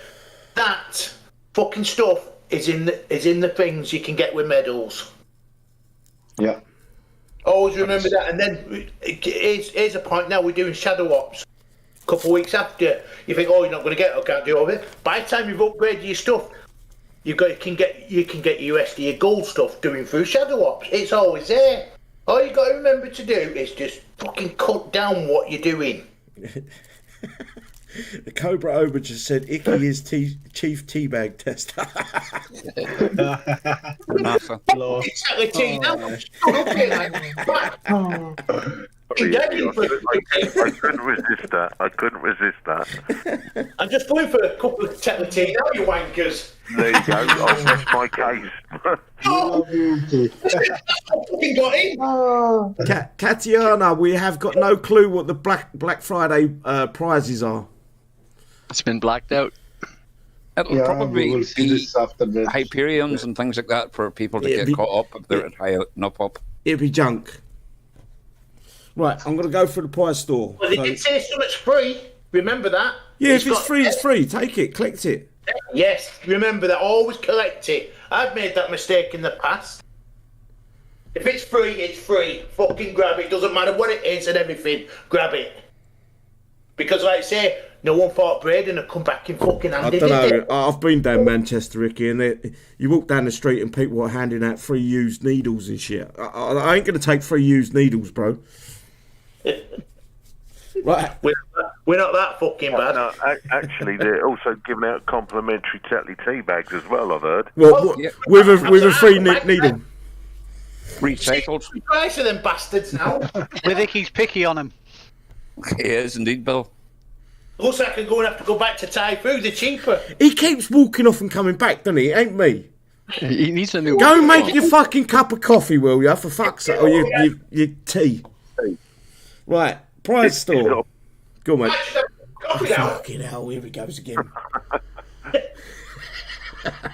that fucking stuff is in the things you can get with medals. Yeah. Always remember that. And then here's a point. Now we're doing shadow ops. A couple of weeks after, you think, oh, you're not going to get it. I can't do all of it. By the time you've upgraded your stuff, you can get your USD, your gold stuff doing through shadow ops. It's always there. All you got to remember to do is just fucking cut down what you're doing. The Cobra Oba just said Icky is chief teabag tester. I couldn't resist that. I'm just going for a couple of tether tea now, you wankers. There you go. I'll rest my case. Katiana, we have got no clue what the Black Friday prizes are. It's been blacked out. It'll probably be Hyperions and things like that for people to get caught up if they're at high enough up. It'll be junk. Right, I'm going to go for the prize store. Well, they did say something's free. Remember that? Yeah, if it's free, it's free. Take it, collect it. Yes, remember that. Always collect it. I've made that mistake in the past. If it's free, it's free. Fucking grab it. Doesn't matter what it is and everything. Grab it. Because, like I say, no one thought Braden had come back in fucking handy. I don't know. I've been down Manchester, Ricky, and you walk down the street and people are handing out free used needles and shit. I ain't going to take free used needles, bro. Right. We're not that fucking bad. No, actually, they're also giving out complimentary Tetley tea bags as well, I've heard. Well, with a free needle. Recycled. Price of them bastards now. With Icky's picky on them. He is indeed, Bill. Looks like I'm going to have to go back to Thai food. They're cheaper. He keeps walking off and coming back, doesn't he? It ain't me. He needs a new. Go and make your fucking cup of coffee, will you? For fuck's sake, or your tea. Right, prize store. Go on, mate. Copy that. Fucking hell, here he goes again.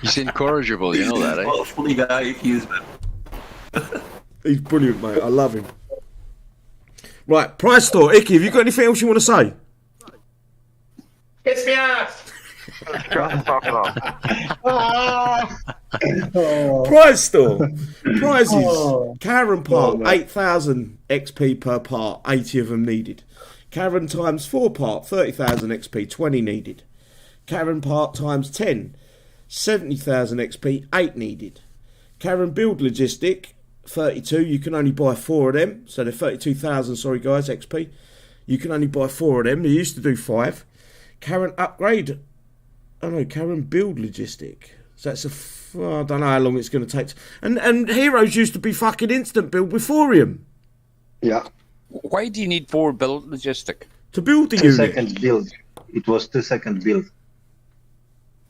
He's incorrigible, you know that, eh? What a funny guy he is, man. He's brilliant, mate. I love him. Right, prize store. Icky, have you got anything else you want to say? Kiss me ass. Shut the fuck up. Prize store. Prizes. Karen part, 8,000 XP per part, 80 of them needed. Karen times 4 part, 30,000 XP, 20 needed. Karen part times 10, 70,000 XP, 8 needed. Karen build logistic, 32, you can only buy 4 of them. So they're 32,000, sorry guys, XP. You can only buy 4 of them. They used to do 5. Karen upgrade. Oh no, Karen build logistic. So that's I don't know how long it's going to take. And heroes used to be fucking instant build before him. Yeah. Why do you need 4 build logistic? To build the 2 unit. seconds build. It was 2 second build.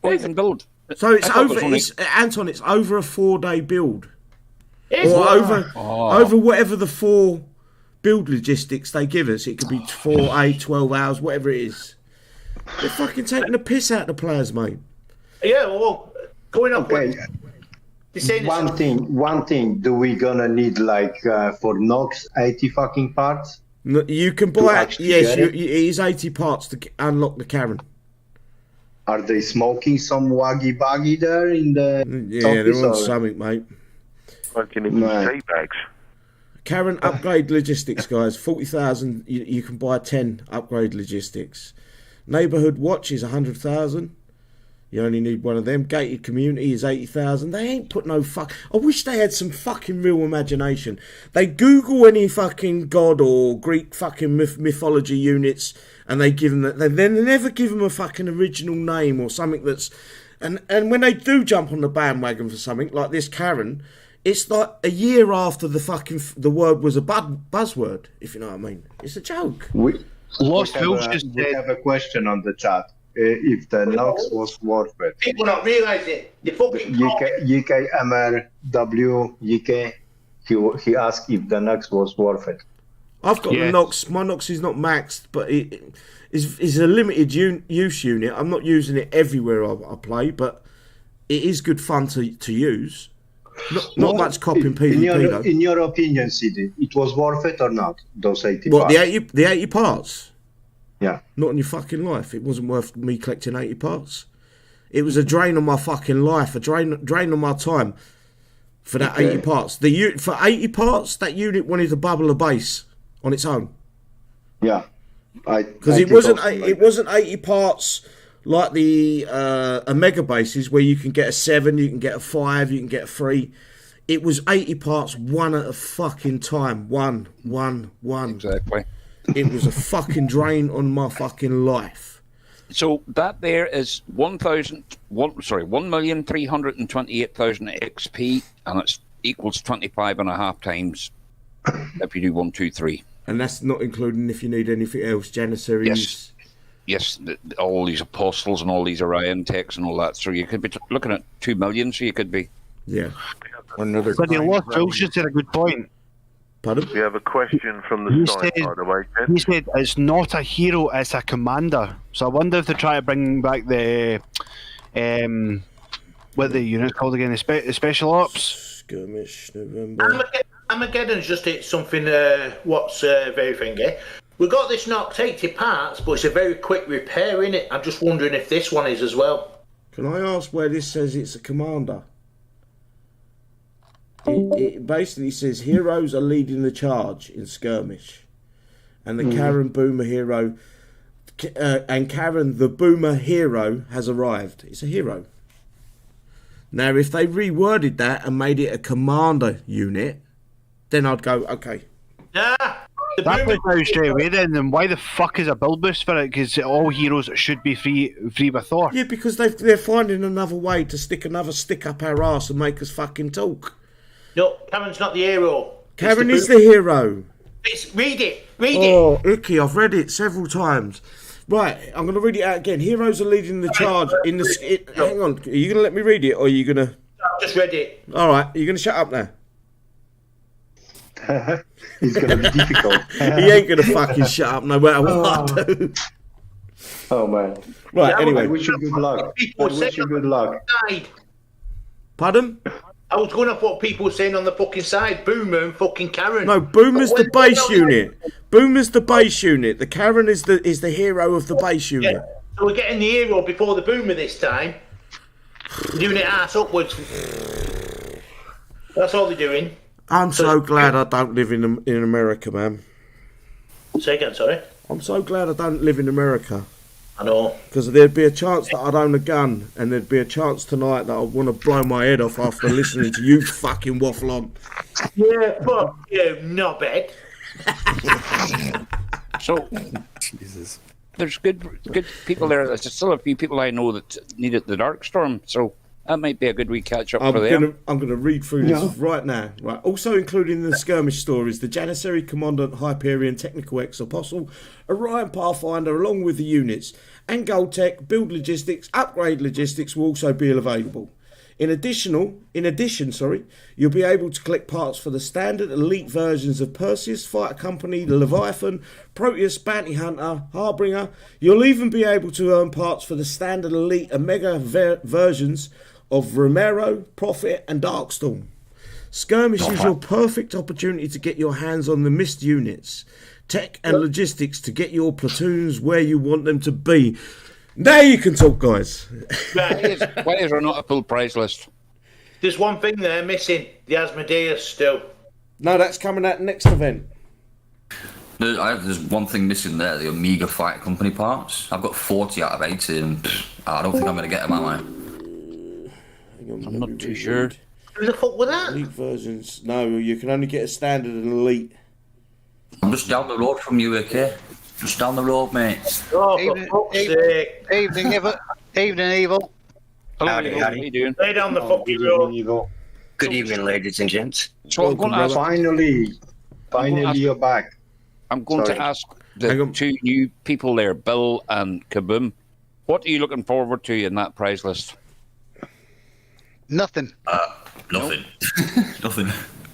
Why even build? So it's I thought it over. was only- It's, Anton, it's over a 4-day build. It's Or what? over whatever the 4 build logistics they give us. It could be 4, 8, 12 hours, whatever it is. They're fucking taking the piss out of the players, mate. Yeah, well, going up. Okay. One thing. Do we gonna need for Nox 80 fucking parts? No, you can To buy. actually Yes, get it? it is 80 parts to unlock the Karen. Are they smoking some waggy baggy there in the Yeah, they're on office, or- something, mate. Fucking in tea bags. Karen upgrade logistics, guys. 40,000. You can buy 10 upgrade logistics. Neighbourhood watch is 100,000. You only need one of them. Gated community is 80,000. They ain't put no fuck. I wish they had some fucking real imagination. They Google any fucking god or Greek fucking mythology units, and they give them. They never give them a fucking original name or something that's. And when they do jump on the bandwagon for something like this, Karen, it's like a year after the word was a buzzword. If you know what I mean, it's a joke. We Lost have Wolves a- just we said- have a question on the chat. If the Nox was worth it. People not realise it. They fucking UK MRW UK. He asked if the Nox was worth it. I've got the Yes. Nox. My Nox is not maxed, but it is a limited use unit. I'm not using it everywhere I play, but it is good fun to use. Not much copying PvP though. In your opinion, CD, it was worth it or not? Those 80 What, parts? the 80 parts? Yeah. Not in your fucking life. It wasn't worth me collecting 80 parts. It was a drain on my fucking life, a drain on my time for that 80 parts. For 80 parts, that unit wanted to bubble a base on its own. Yeah. Because it wasn't 80 parts like the Omega bases where you can get a 7, you can get a 5, you can get a 3. It was 80 parts, one at a fucking time. One. Exactly. It was a fucking drain on my fucking life. So that there is 1,328,000 XP, and it equals 25.5 times if you do 1, 2, 3. And that's not including if you need anything else, Janissaries. Yes, all these apostles and all these Orion techs and all that. So you could be looking at 2 million. So you could be. Yeah. But the Lost Wolves just said a good point. Pardon? We have a question from the He side, said- by the way, Ken. He said it's not a hero, it's a commander. So I wonder if they try to bring back the, what the unit's called again, the special ops. Skirmish, November. Armageddon's just hit something. What's very thingy. We got this Nox 80 parts, but it's a very quick repair, innit? I'm just wondering if this one is as well. Can I ask where this says it's a commander? It basically says heroes are leading the charge in Skirmish. And the Karen Boomer hero... and Karen, the Boomer hero, has arrived. It's a hero. Now, if they reworded that and made it a commander unit, then I'd go, okay. Ah, That was out straight away then why the fuck is a build boost for it? Because all heroes should be free with Thor. Yeah, because they're finding another way to stick another stick up our arse and make us fucking talk. No, Karen's not the hero. Karen is the hero. Read it. Read Oh, Icky, I've read it several times. Right, I'm going to read it out again. Heroes are leading the charge in the... hang on, are you going to let me read it or are you going to... I've just read it. All right, are you going to shut up now? It's gonna be difficult. He ain't gonna fucking shut up no matter what I do. Oh man. Right, I anyway. wish you good luck. I wish you good luck. Pardon? I was going off what people were saying on the fucking side. Boomer and fucking Karen. No, Boomer's the When- base unit. Boomer's the base unit. The Karen is the hero of the base unit. Yeah. So we're getting the hero before the Boomer this time. They're doing it ass upwards. That's all they're doing. I'm so glad I don't live in America, man. Say again, sorry. I'm so glad I don't live in America. I know. Because there'd be a chance that I'd own a gun, and there'd be a chance tonight that I'd want to blow my head off after listening to you fucking waffle on. Yeah, fuck you, knobhead. So, Jesus. there's good people there. There's still a few people I know that needed the Darkstorm, so that might be a good wee catch up for them. I'm gonna read through this right now. Right. Also included in the skirmish stories, the Janissary Commandant, Hyperion, Technical X Apostle, Orion Pathfinder, along with the units, and Gold Tech, build logistics, upgrade logistics will also be available. In addition, you'll be able to collect parts for the standard elite versions of Perseus, Fighter Company, Leviathan, Proteus, Bounty Hunter, Harbinger. You'll even be able to earn parts for the standard elite Omega versions of Romero, Prophet, and Darkstorm. Skirmish is your perfect opportunity to get your hands on the missed units, tech, and logistics to get your platoons where you want them to be. Now you can talk, guys. Why is there not a full price list? There's one thing there missing. The Asmodeus still. No, that's coming at next event. There's one thing missing there, the Omega Fighter Company parts. I've got 40 out of 80, and I don't think I'm going to get them, am I? I'm not too sure. Who the fuck was that? Elite versions. No, you can only get a standard and elite. I'm just down the road from you, okay? Just down the road, mate. Oh, for fuck's sake. Evening, Evil. Hello, Howdy, Evil. howdy. How you doing? Lay down the fucking road. Good evening, ladies and gents. So I'm going to ask. Finally, you're back. I'm going to ask the two new people there, Bill and Kaboom. What are you looking forward to in that prize list? Nothing. Nothing. Nothing.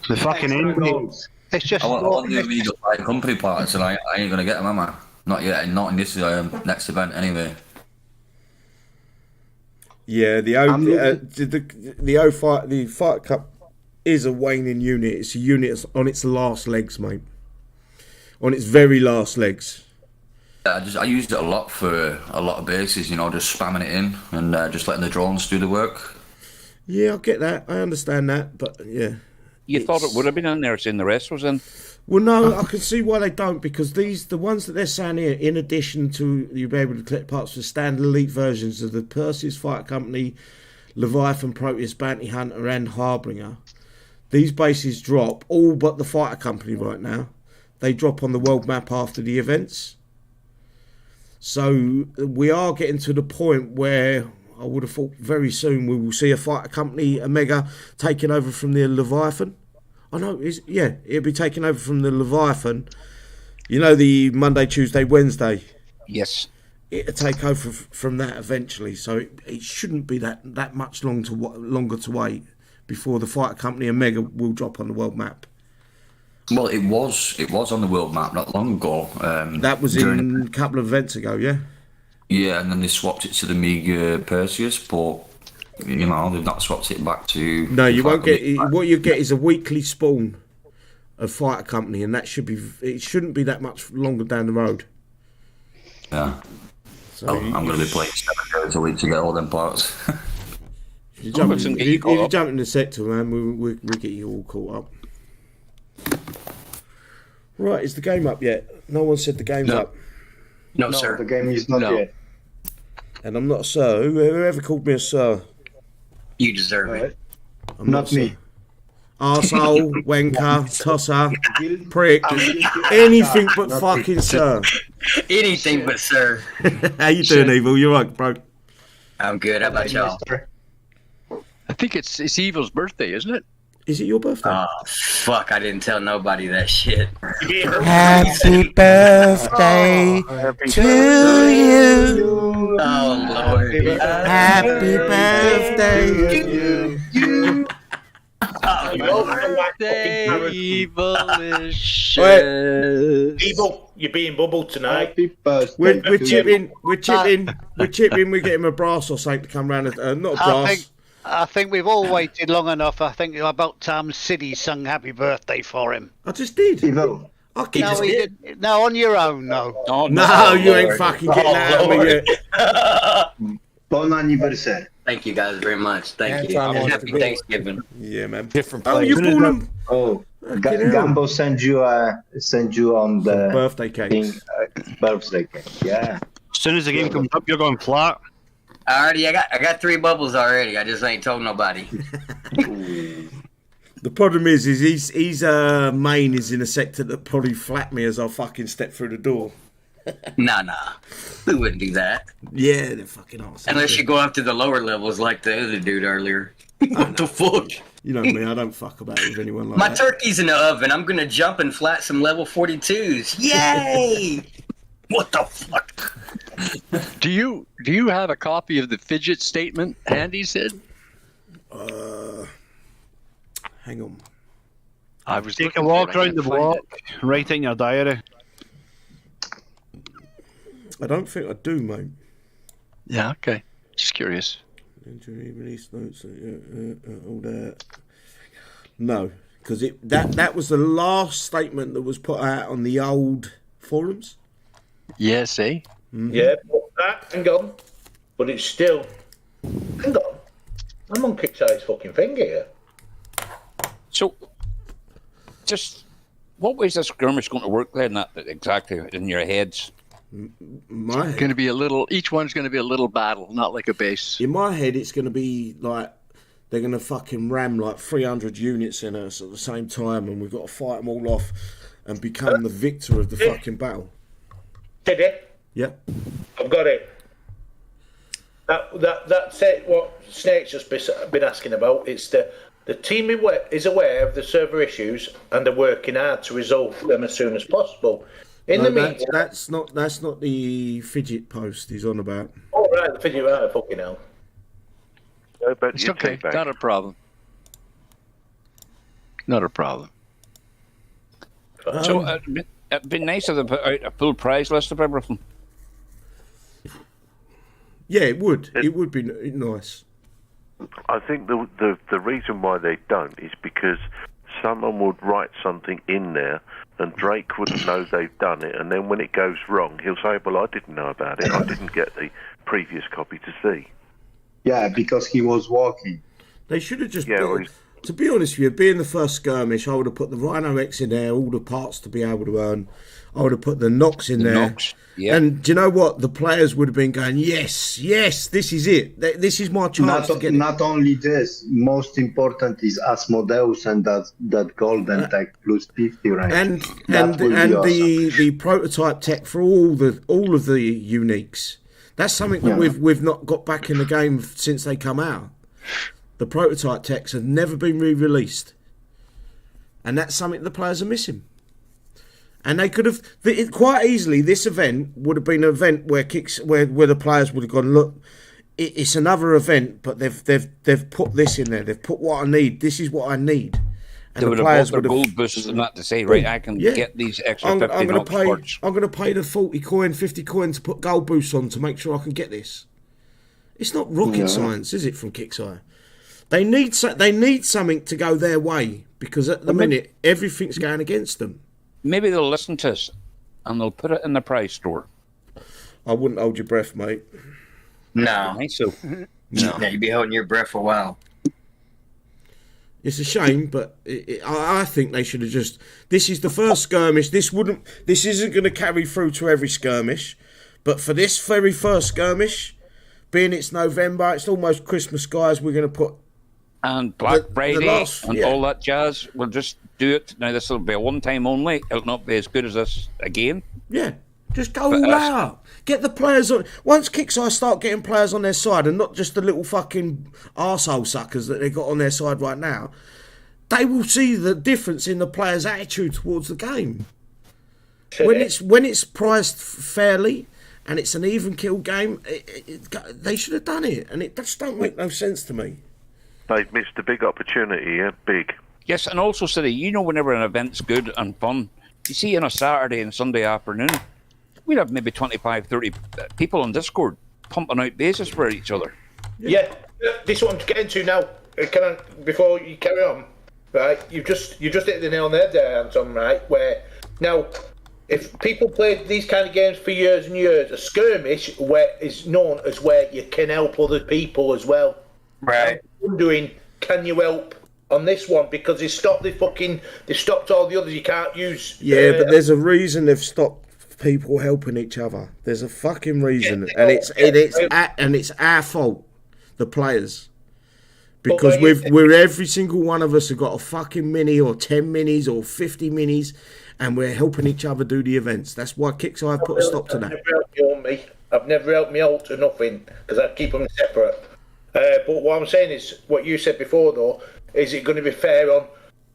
The fucking endings. It's just. I want the Omega Fighter Company parts, and I ain't going to get them, am I? Not yet, not in this next event, anyway. Yeah, the Fight Cup is a waning unit. It's a unit on its last legs, mate. On its very last legs. Yeah, I used it a lot for a lot of bases, just spamming it in and just letting the drones do the work. Yeah, I get that. I understand that, but yeah. You thought it would have been in there, seeing the rest was in? Well, no, I can see why they don't, because the ones that they're saying here, in addition to you'll be able to collect parts for standard elite versions of the Perseus Fighter Company, Leviathan, Proteus, Bounty Hunter, and Harbinger, these bases drop, all but the Fighter Company right now. They drop on the world map after the events. So we are getting to the point where I would have thought very soon we will see a Fighter Company Omega taking over from the Leviathan. I know, it'll be taken over from the Leviathan. The Monday, Tuesday, Wednesday. Yes. It'll take over from that eventually. So it shouldn't be that much longer to wait before the Fighter Company Omega will drop on the world map. Well, it was on the world map not long ago. That was in a couple of events ago, yeah? Yeah, and then they swapped it to the Omega Perseus, but they've not swapped it back to. No, you won't get. What you get is a weekly spawn of Fighter Company, and it shouldn't be that much longer down the road. Yeah. So I'm going to be playing 7 days a week to get all them parts. If you jump in the sector, man, we'll get you all caught up. Right, is the game up yet? No one said the game's up. No, sir. The game is not yet. And I'm not a sir. Whoever called me a sir? You deserve it. I'm not me. Arsehole, wanker, tosser, prick, anything but fucking sir. Anything but sir. How you doing, Evil? You right, bro? I'm good. How about y'all? I think it's Evil's birthday, isn't it? Is it your birthday? Oh, fuck. I didn't tell nobody that shit. Happy birthday to you. Oh, Lord. Happy birthday to you. Oh, Evil, you're being bubbled tonight. We're chipping. We're getting him a brass or something to come round. Not a brass. I think we've all waited long enough. I think about time City sung "Happy Birthday" for him. I just did. Evil. No, on your own, no. Oh, no, you ain't fucking getting that out of me yet. Bon anniversaire. Thank you guys very much. Thank you. And happy Thanksgiving. Yeah, man. Different Oh, you call them? Oh, Gambo send you on the birthday cake. Birthday cake. Yeah. As soon as the game comes up, you're going flat. I got 3 bubbles already. I just ain't told nobody. The problem is his main is in a sector that probably flat me as I fucking step through the door. Nah. We wouldn't do that. Yeah, they're fucking awesome. Unless you go up to the lower levels like the other dude earlier. What the fuck? You know me, I don't fuck about it with anyone like My that. turkey's in the oven. I'm gonna jump and flat some level 42s. Yay! What the fuck? Do you have a copy of the fidget statement handy, Sid? Hang on. I was Take a looking for walk it. I around can't the find block, it. write in your diary. I don't think I do, mate. Yeah, okay. Just curious. Injury release notes, all that. No, because that was the last statement that was put out on the old forums. Yes, eh? Mm-hmm. Yeah, hang on. But it's still. Hang on. I'm on Kixeye's fucking finger here. So, just what way is this skirmish going to work then? That exactly in your heads. My Going to be a little. Each one's going to be a little battle, not like a base. In my head, it's going to be like they're going to fucking ram like 300 units in us at the same time, and we've got to fight them all off and become the victor of the fucking battle. Did it? Yep. I've got it. That's it. What Snake's just been asking about. It's the team is aware of the server issues and are working hard to resolve them as soon as possible. In the meantime, that's not the fidget post he's on about. Oh right, the fidget right, fucking hell. It's okay. Not a problem. Not a problem. So it'd be nice if they put out a full prize list of everything. Yeah, it would. It would be nice. I think the reason why they don't is because someone would write something in there and Drake wouldn't know they've done it, and then when it goes wrong, he'll say, well, I didn't know about it. I didn't get the previous copy to see. Yeah, because he was walking. They should have just... to be honest with you, being the first skirmish, I would have put the Rhino X in there, all the parts to be able to earn. I would have put the Nox in there. Yeah. And do you know what? The players would have been going, yes, this is it. This is my chance to get it. Not only this, most important is Asmodeus and that golden tech plus 50 rank. And awesome. the prototype tech for all of the uniques. That's something that we've not got back in the game since they come out. The prototype techs have never been re-released, and that's something the players are missing. And they could have quite easily. This event would have been an event where the players would have gone, look, it's another event, but they've put this in there. They've put what I need. This is what I need. And they would have bought their gold boosts and that to say, right, I can get these extra 50 Nox parts. I'm going to pay the 40 coin, 50 coin to put gold boosts on to make sure I can get this. It's not rocket science, is it, from Kixeye? They need something to go their way, because at the minute everything's going against them. Maybe they'll listen to us and they'll put it in the prize store. I wouldn't hold your breath, mate. No. I think so. No, you'd be holding your breath for a while. It's a shame, but I think they should have just... This is the first skirmish. This isn't going to carry through to every skirmish, but for this very first skirmish, being it's November, it's almost Christmas, guys, we're going to put... And Black Friday and all that jazz, we'll just do it. Now, this will be a one-time only. It'll not be as good as this again. Yeah, just go all out. Get the players on. Once Kixeye start getting players on their side, and not just the little fucking arsehole suckers that they got on their side right now, they will see the difference in the players' attitude towards the game. When it's priced fairly and it's an even kill game, they should have done it, and it just don't make no sense to me. They've missed a big opportunity, yeah? Big. Yes, and also, City, you know, whenever an event's good and fun, you see on a Saturday and Sunday afternoon, we'd have maybe 25, 30 people on Discord pumping out bases for each other. Yeah, this is what I'm getting to now. Before you carry on, right? You just hit the nail on the head there, Anton. Right? Where now, if people played these kind of games for years and years, a skirmish is known as where you can help other people as well. Right. I'm wondering, can you help on this one, because they stopped all the others. You can't use. Yeah, but there's a reason they've stopped people helping each other. There's a fucking reason, and it's our fault, the players, because we're every single one of us have got a fucking mini or 10 minis or 50 minis, and we're helping each other do the events. That's why Kixeye put a stop to that. I've never helped me out to nothing because I keep them separate. But what I'm saying is, what you said before, though. Is it going to be fair on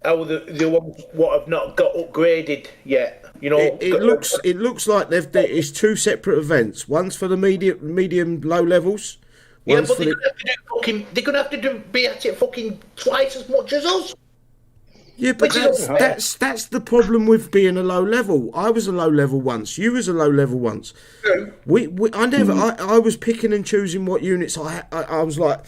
how the ones what have not got upgraded yet? You know, it looks like it's two separate events. One's for the medium low levels. Yeah, but they're going to have to be at it fucking twice as much as us. Yeah, but that's the problem with being a low level. I was a low level once. You was a low level once. I was picking and choosing what units I was like.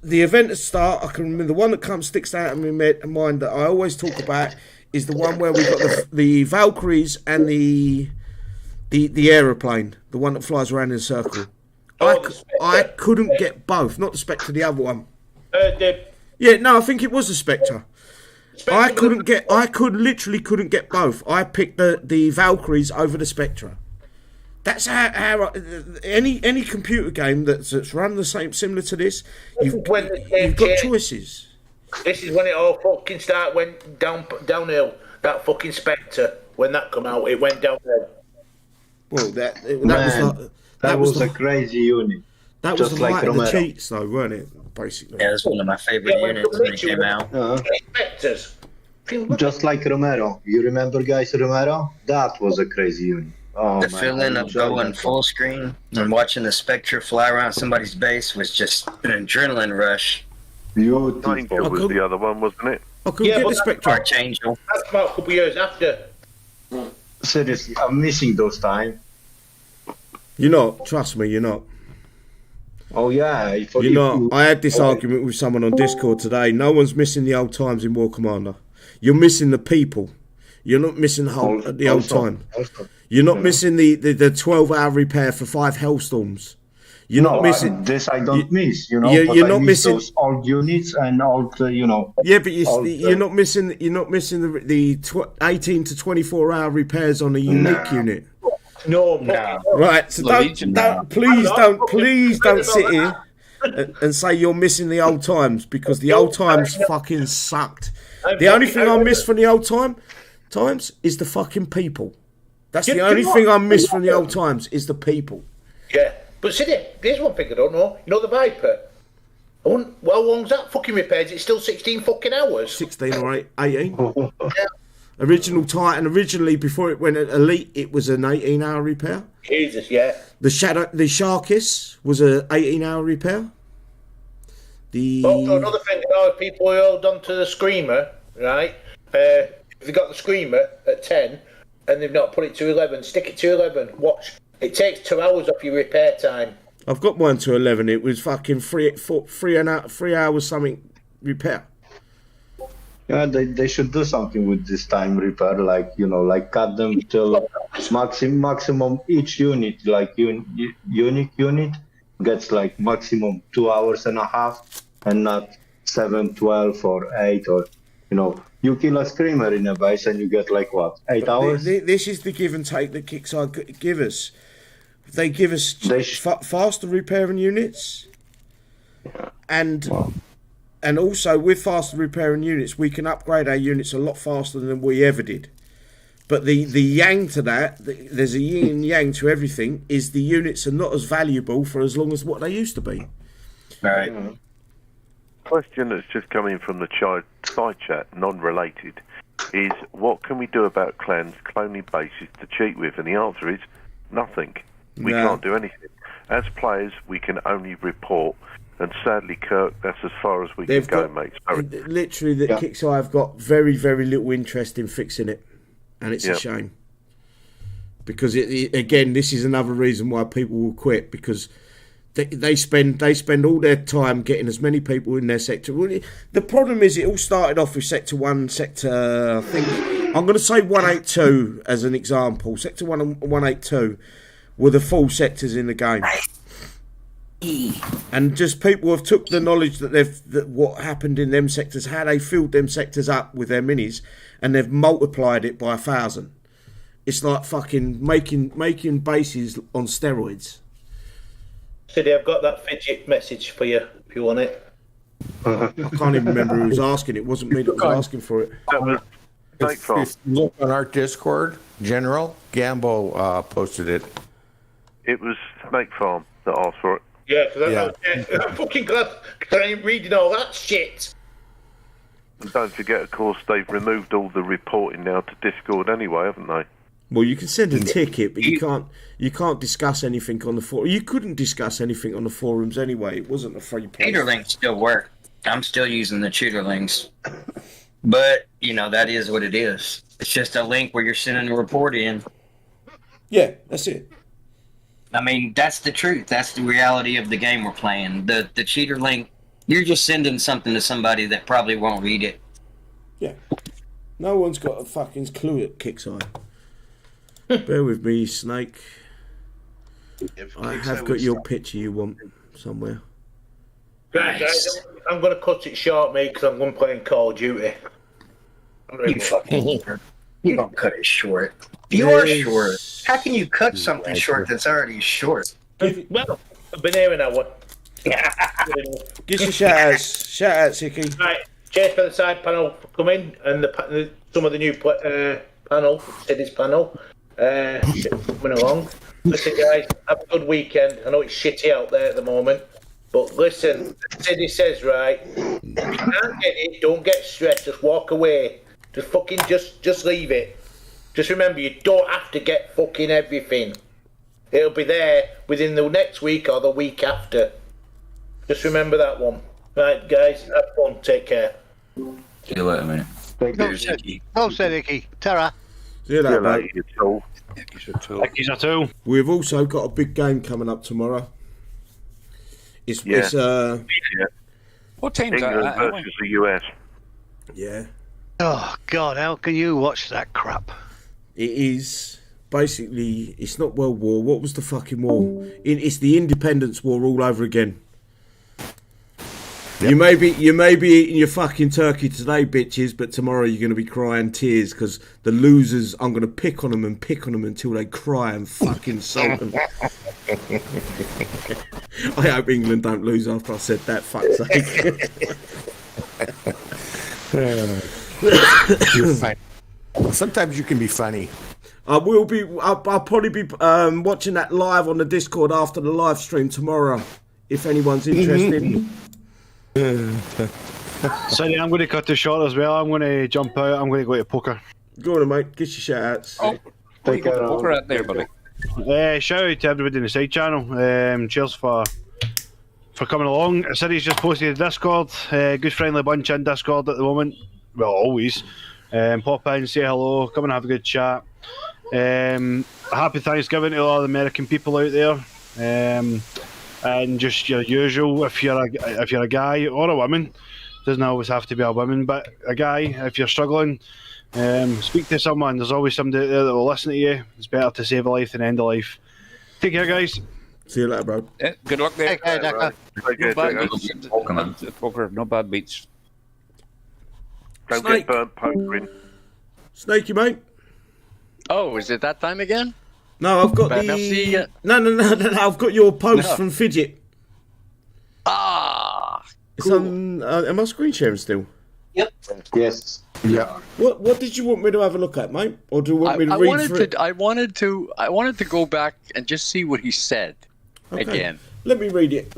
The event at start, I can remember the one that sticks out in my mind that I always talk about is the one where we got the Valkyries and the aeroplane, the one that flies around in a circle. I couldn't get both, not the Spectre, the other one. I think it was the Spectre. I literally couldn't get both. I picked the Valkyries over the Spectra. That's how any computer game that's run the same, similar to this, you've got choices. This is when it all fucking went downhill. That fucking Spectre, when that come out, it went downhill. Well, that was a crazy unit. That was the height of the cheats, though, weren't it? Basically. Yeah, it was one of my favorite units when it came out. Just like Romero. You remember, guys, Romero? That was a crazy unit. The feeling of going full screen and watching the Spectre fly around somebody's base was just an adrenaline rush. Angel was the other one, wasn't it? I couldn't get the Spectre. Archangel. That's about a couple of years after. Seriously, I'm missing those times. You're not. Trust me, you're not. Oh yeah, I had this argument with someone on Discord today. No one's missing the old times in War Commander. You're missing the people. You're not missing the old time. You're not missing the 12-hour repair for 5 Hellstorms. You're not missing this. I don't miss. You know, you're not missing those old units and old. Yeah, but you're not missing. You're not missing the 18 to 24-hour repairs on a unique unit. No. Right, so please don't sit here and say you're missing the old times, because the old times fucking sucked. The only thing I miss from the old times is the fucking people. That's the only thing I miss from the old times is the people. Yeah, but see, there's one thing I don't know. You know the Viper? How long's that fucking repaired? It's still 16 fucking hours. 16 or 18. Yeah. Original Titan, originally before it went at Elite, it was an 18-hour repair. Jesus, yeah. The Sharkis was an 18-hour repair. Also, another thing, people who hold on to the Screamer, right? If they've got the Screamer at 10 and they've not put it to 11, stick it to 11. Watch. It takes 2 hours off your repair time. I've got mine to 11. It was fucking 3 hours something repair. Yeah, they should do something with this time repair, like cut them till maximum each unit, like unique unit gets like maximum 2.5 hours, and not 7, 12, or 8, or you kill a Screamer in a base and you get like what, 8 hours? This is the give and take that Kixeye give us. They give us faster repairing units, and also with faster repairing units, we can upgrade our units a lot faster than we ever did. But the yang to that, there's a yin and yang to everything, is the units are not as valuable for as long as what they used to be. Right. Question that's just coming from the side chat, non-related, is what can we do about clans cloning bases to cheat with? And the answer is nothing. We can't do anything. As players, we can only report And sadly, Kirk, that's as far as we They've can go, got, mate. Sorry. literally, the Kixeye have got very, very little interest in fixing it, and it's a shame. Because again, this is another reason why people will quit, because they spend all their time getting as many people in their sector. Well, the problem is, it all started off with Sector 1, Sector, I think, I'm going to say 182 as an example. Sector 1 and 182 were the full sectors in the game. And just people have took the knowledge that what happened in them sectors, how they filled them sectors up with their minis, and they've multiplied it by 1,000. It's like fucking making bases on steroids. Siddy, I've got that fidget message for you if you want it. I can't even remember who was asking. It wasn't me that was asking for it. If you look on our Discord, General Gambo posted it. It was Snake Farm that asked for it. Yeah, because I'm fucking glad because I ain't reading all that shit. And don't forget, of course, they've removed all the reporting now to Discord anyway, haven't they? Well, you can send a ticket, but you can't discuss anything on the forum. You couldn't discuss anything on the forums anyway. It wasn't a free place. Tutor links still work. I'm still using the tutor links. But, that is what it is. It's just a link where you're sending a report in. Yeah, that's it. I mean, that's the truth. That's the reality of the game we're playing. The cheater link, you're just sending something to somebody that probably won't read it. Yeah. No one's got a fucking clue at Kixeye. Bear with me, Snake. I have got your picture you want somewhere. Right, guys, I'm going to cut it short, mate, because I'm going to play in Call of Duty. You fucking... You don't cut it short. You are short. How can you cut something short that's already short? Well, I've been hearing that one. Give us a shout out, Sicky. Right, cheers for the side panel for coming and some of the new panel, Siddy's panel, coming along. Listen, guys, have a good weekend. I know it's shitty out there at the moment, but listen, Siddy says, right, if you can't get it, don't get stressed, just walk away. Just fucking just leave it. Just remember, you don't have to get fucking everything. It'll be there within the next week or the week after. Just remember that one. Right, guys, have fun. Take care. See you later, mate. No, Icky. Tara. See you later, mate. He's a tool. We've also got a big game coming up tomorrow. It's what team's England that? versus the US. Yeah. Oh, God, how can you watch that crap? It is basically, it's not World War. What was the fucking war? It's the Independence War all over again. Yep. You may be eating your fucking turkey today, bitches, but tomorrow you're going to be crying tears because the losers, I'm going to pick on them until they cry and fucking salt them. I hope England don't lose after I said that, fuck's sake. You're funny. Sometimes you can be funny. I'll probably be watching that live on the Discord after the live stream tomorrow, if anyone's interested. Sorry, I'm going to cut it short as well. I'm going to jump out. I'm going to go to poker. Go on, mate. Get your shout outs. Oh, you got poker out there, buddy. Shout out to everybody in the side channel. Cheers for coming along. City's just posted a Discord. Good friendly bunch in Discord at the moment. Well, always. Pop in, say hello, come and have a good chat. Happy Thanksgiving to all the American people out there. And just your usual, if you're a guy or a woman, doesn't always have to be a woman, but a guy, if you're struggling, speak to someone. There's always somebody there that will listen to you. It's better to save a life than end a life. Take care, guys. See you later, bro. Yeah, good luck there. Take care, Declan. Poker, no bad beats. Don't Snake. get burnt pokering. Snakey, mate. Oh, is it that time again? No, I've got Merci. No, I've got your post from Fidget. Ah, It's on. Am I screen sharing still? Yep. Yes. Yeah. What did you want me to have a look at, mate? Or do you want me to read through it? I wanted to go back and just see what he said again. Let me read it.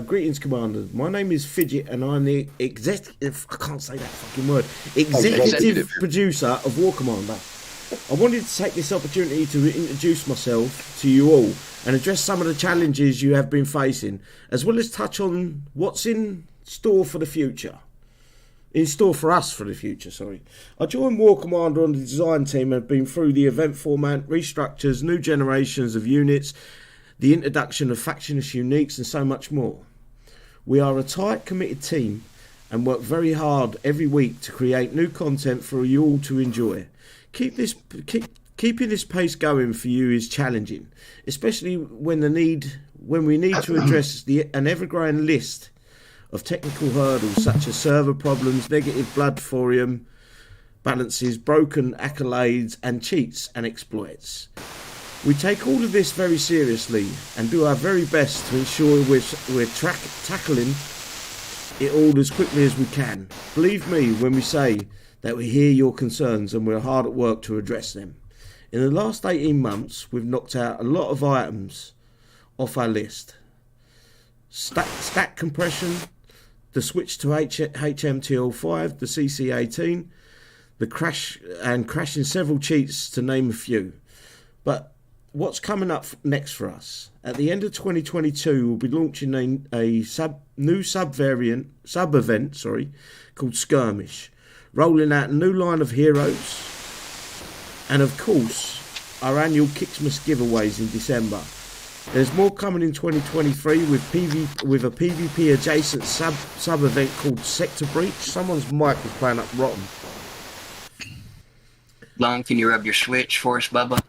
Greetings, Commander. My name is Fidget, and I'm the executive. I can't say that fucking word. Executive producer of War Commander. I wanted to take this opportunity to introduce myself to you all and address some of the challenges you have been facing, as well as touch on what's in store for the future. In store for us for the future, sorry. I joined War Commander on the design team and have been through the event format, restructures, new generations of units, the introduction of factionless uniques and so much more. We are a tight, committed team and work very hard every week to create new content for you all to enjoy. Keeping this pace going for you is challenging, especially when we need to address an ever-growing list of technical hurdles such as server problems, negative blood thorium balances, broken accolades and cheats and exploits. We take all of this very seriously and do our very best to ensure we're tackling it all as quickly as we can. Believe me when we say that we hear your concerns and we're hard at work to address them. In the last 18 months, we've knocked out a lot of items off our list. Stack compression, the switch to HMTL5, the CC18, the crashing several cheats to name a few. But what's coming up next for us? At the end of 2022, we'll be launching a new sub-event called Skirmish, rolling out a new line of heroes, and of course, our annual Xmas giveaways in December. There's more coming in 2023 with a PvP adjacent sub-event called Sector Breach. Someone's mic is playing up rotten. Long, can you rub your switch for us, Bubba?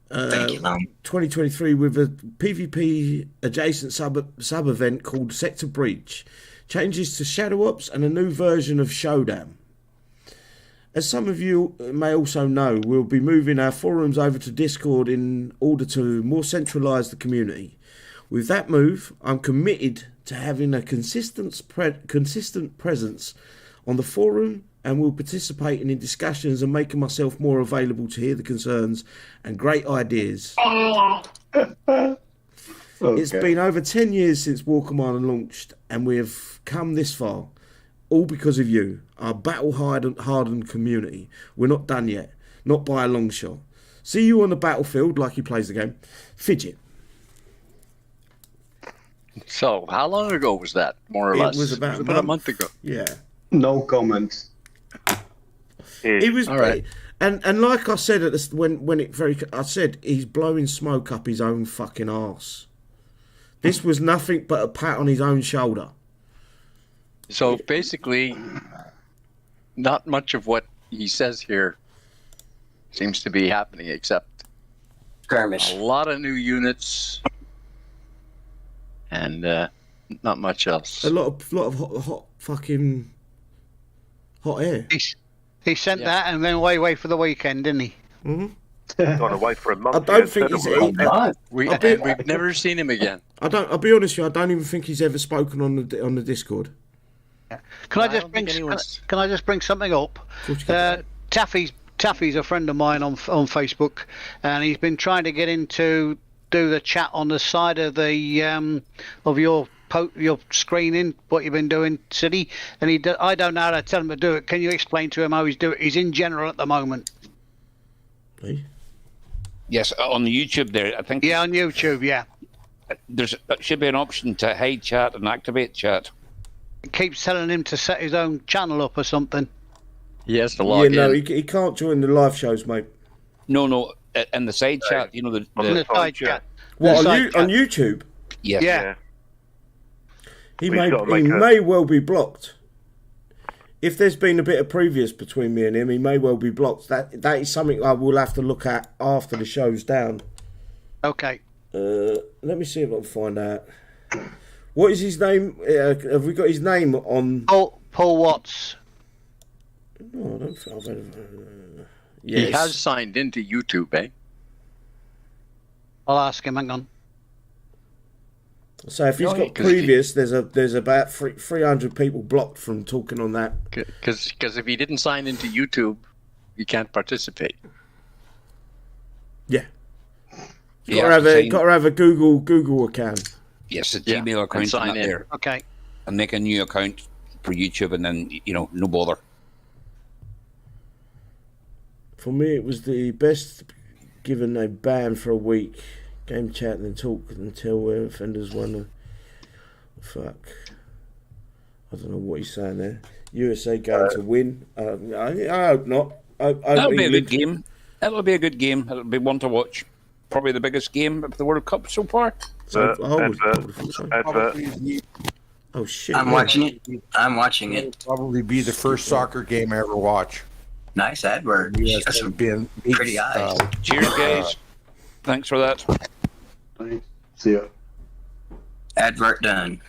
Thank you, Long. 2023 with a PvP adjacent sub-event called Sector Breach. Changes to Shadow Ops and a new version of Showdown. As some of you may also know, we'll be moving our forums over to Discord in order to more centralise the community. With that move, I'm committed to having a consistent presence on the forum and will participate in discussions and making myself more available to hear the concerns and great ideas. Okay. It's been over 10 years since War Commander launched and we have come this far. All because of you, our battle-hardened community. We're not done yet. Not by a long shot. See you on the battlefield like he plays the game. Fidget. So, how long ago was that, more or less? It was about a month ago. Yeah. No comments. It was all right. And like I said I said he's blowing smoke up his own fucking arse. This was nothing but a pat on his own shoulder. So basically, not much of what he says here seems to be happening, except Skirmish. A lot of new units and not much else. A lot of hot fucking hot air. He sent that and then away for the weekend, didn't he? Mm-hmm. Gone away for a month. I don't think he's. We've never seen him again. I'll be honest with you. I don't even think he's ever spoken on the Discord. Can I just bring something up? Taffy's a friend of mine on Facebook, and he's been trying to get into do the chat on the side of the of your screening, what you've been doing, City, and I don't know how to tell him to do it. Can you explain to him how he's doing? He's in general at the moment. Hey? Yes, on the YouTube there, I think. Yeah, on YouTube, yeah. There should be an option to hide chat and activate chat. It keeps telling him to set his own channel up or something. He has to log in. No, he can't join the live shows, mate. No, and the side chat, you know, the side chat. What, on YouTube? Yes. Yeah. He may well be blocked. If there's been a bit of previous between me and him, he may well be blocked. That is something I will have to look at after the show's down. Okay. Let me see if I can find out. What is his name? Have we got his name on? Paul Watts. No, I don't think I've ever. Yes. He has signed into YouTube, eh? I'll ask him. Hang on. So if he's got previous, there's about 300 people blocked from talking on that. Because if he didn't sign into YouTube, he can't participate. Yeah. Got to have a Google account. Yes, a Gmail account sign in in. there. Okay. And make a new account for YouTube, and then no bother. For me, it was the best, given a ban for a week. Game chat and then talk until where offenders won. Fuck. I don't know what he's saying there. USA going to win. I hope not. That'll be a good game. It'll be a good game. It'll be one to watch. Probably the biggest game of the World Cup so far. Advert. Oh shit! I'm watching it. I'm watching it. It'll probably be the first soccer game I ever watch. Nice advert. Yes, Got some been pretty eyes. Cheers, guys. Thanks for that. See ya. Advert done.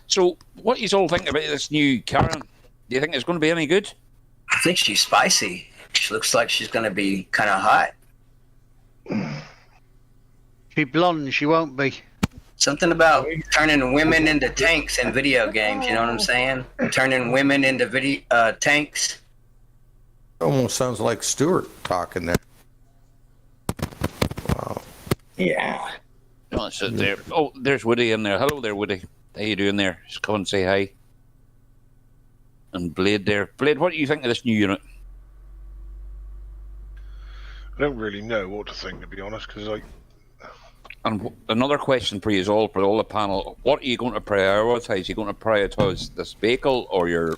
So, what do you all think about this new Karen? Do you think it's going to be any good? I think she's spicy. She looks like she's going to be kind of hot. She blonde, she won't be. Something about turning women into tanks in video games. You know what I'm saying? Turning women into tanks. Almost sounds like Stuart talking there. Wow. Yeah. No, it's there. Oh, there's Woody in there. Hello there, Woody. How you doing there? Just come and say hi. And Blade there. Blade, what do you think of this new unit? I don't really know what to think, to be honest, because And another question for you all, for all the panel. What are you going to prioritise? Are you going to prioritise this vehicle or your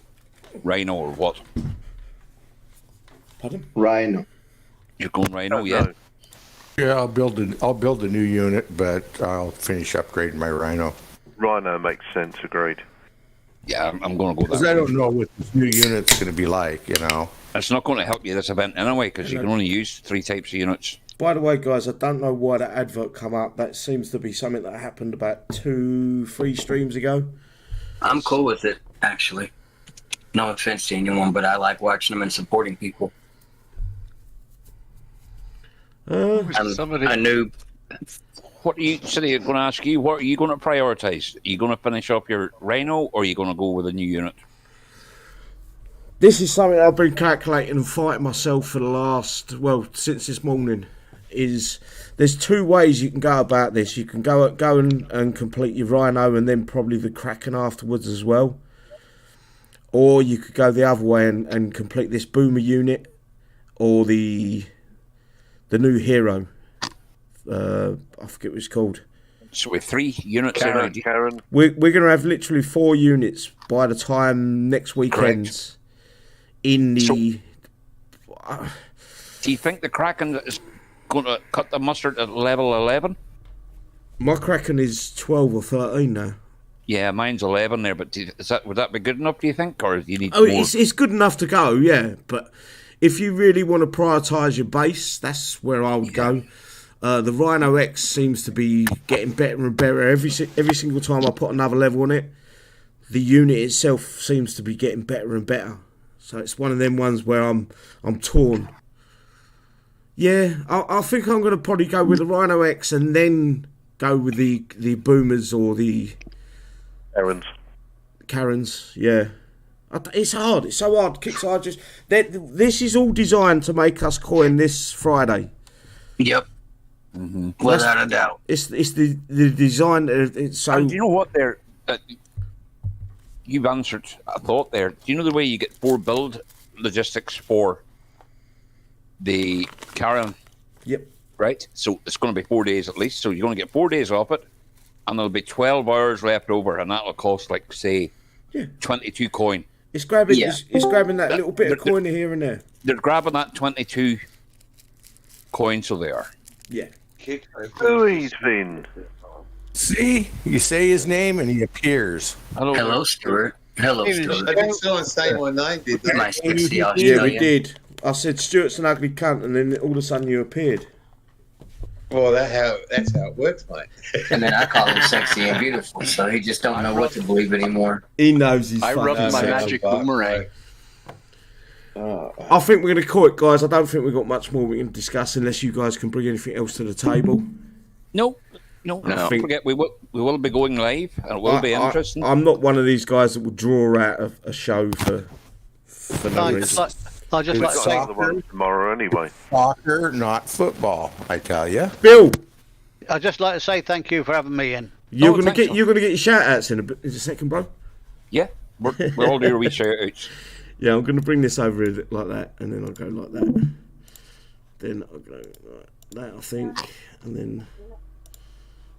Rhino or what? Pardon? Rhino. You're going Rhino, yeah? Yeah, I'll build a new unit, but I'll finish upgrading my Rhino. Rhino makes sense, agreed. Yeah, I'm going to go Because that I way. don't know what this new unit's going to be like, you know. It's not going to help you this event anyway, because you can only use 3 types of units. By the way, guys, I don't know why that advert come up. That seems to be something that happened about 2-3 streams ago. I'm cool with it, actually. No offense to anyone, but I like watching them and supporting people. I'm a noob. What are you, City, going to ask you? What are you going to prioritise? Are you going to finish up your Rhino, or are you going to go with a new unit? This is something I've been calculating and fighting myself for the last, since this morning. There's 2 ways you can go about this. You can go and complete your Rhino and then probably the Kraken afterwards as well. Or you could go the other way and complete this Boomer unit or the new hero. I forget what it's called. So with 3 units Karen. We're going to have literally 4 units by the time next weekend. Correct. In the... do you think the Kraken is going to cut the mustard at level 11? My Kraken is 12 or 13 now. Yeah, mine's 11 there, but would that be good enough, do you think? Or do you need more? It's good enough to go, yeah. But if you really want to prioritise your base, that's where I would go. The Rhino X seems to be getting better and better every single time I put another level on it. The unit itself seems to be getting better and better. So it's one of them ones where I'm torn. Yeah, I think I'm going to probably go with the Rhino X and then go with the Boomers or the Karens. Yeah, it's hard. It's so hard. Kixeye this is all designed to make us coin this Friday. Yep. Mm-hmm. Without a doubt. It's the design. It's so. And do you know what they're? You've answered a thought there. Do you know the way you get 4 build logistics for the Karen? Yep. Right? So it's going to be 4 days at least. So you're going to get 4 days off it, and there'll be 12 hours left over, and that'll cost, like, say, 22 coin. It's grabbing, it's grabbing that little bit of coin here and there. They're grabbing that 22 coin, so they are. Yeah. Who he's been? See? You say his name and he appears. Hello, Stuart. Hello, Stuart. I think someone say my name, did they? Nice to see you. Yeah, we did. I said Stuart's an ugly cunt, and then all of a sudden you appeared. Well, that's how it works, mate. And then I call him sexy and beautiful, so he just don't know what to believe anymore. He knows he's I rubbed my magic boomerang. I think we're going to call it, guys. I don't think we've got much more we can discuss unless you guys can bring anything else to the table. No, don't forget we will be going live, and it will be interesting. I'm not one of these guys that will draw out a show for no reason. I just like to say tomorrow anyway. Soccer, not football. I tell you, Bill. I'd just like to say thank you for having me in. You're gonna get your shout outs in a second, bro. Yeah, we'll all do your wee shout outs. Yeah, I'm going to bring this over like that, and then I'll go like that. Then I'll go like that, I think, and then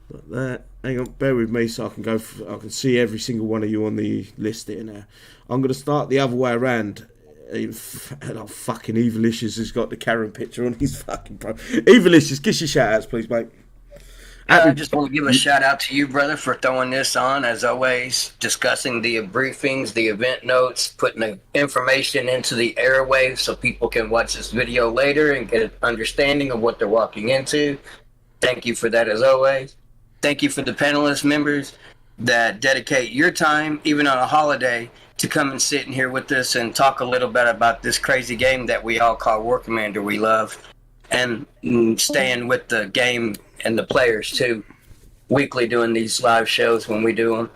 like that. Hang on, bear with me so I can I can see every single one of you on the list here now. I'm going to start the other way around. Fucking Evilicious has got the Karen picture on his fucking pro. Evilicious, give your shout outs, please, mate. I just want to give a shout out to you, brother, for throwing this on, as always, discussing the briefings, the event notes, putting the information into the airwaves so people can watch this video later and get an understanding of what they're walking into. Thank you for that, as always. Thank you for the panelist members that dedicate your time, even on a holiday, to come and sit in here with us and talk a little bit about this crazy game that we all call War Commander we love, and staying with the game and the players too, weekly doing these live shows when we do them.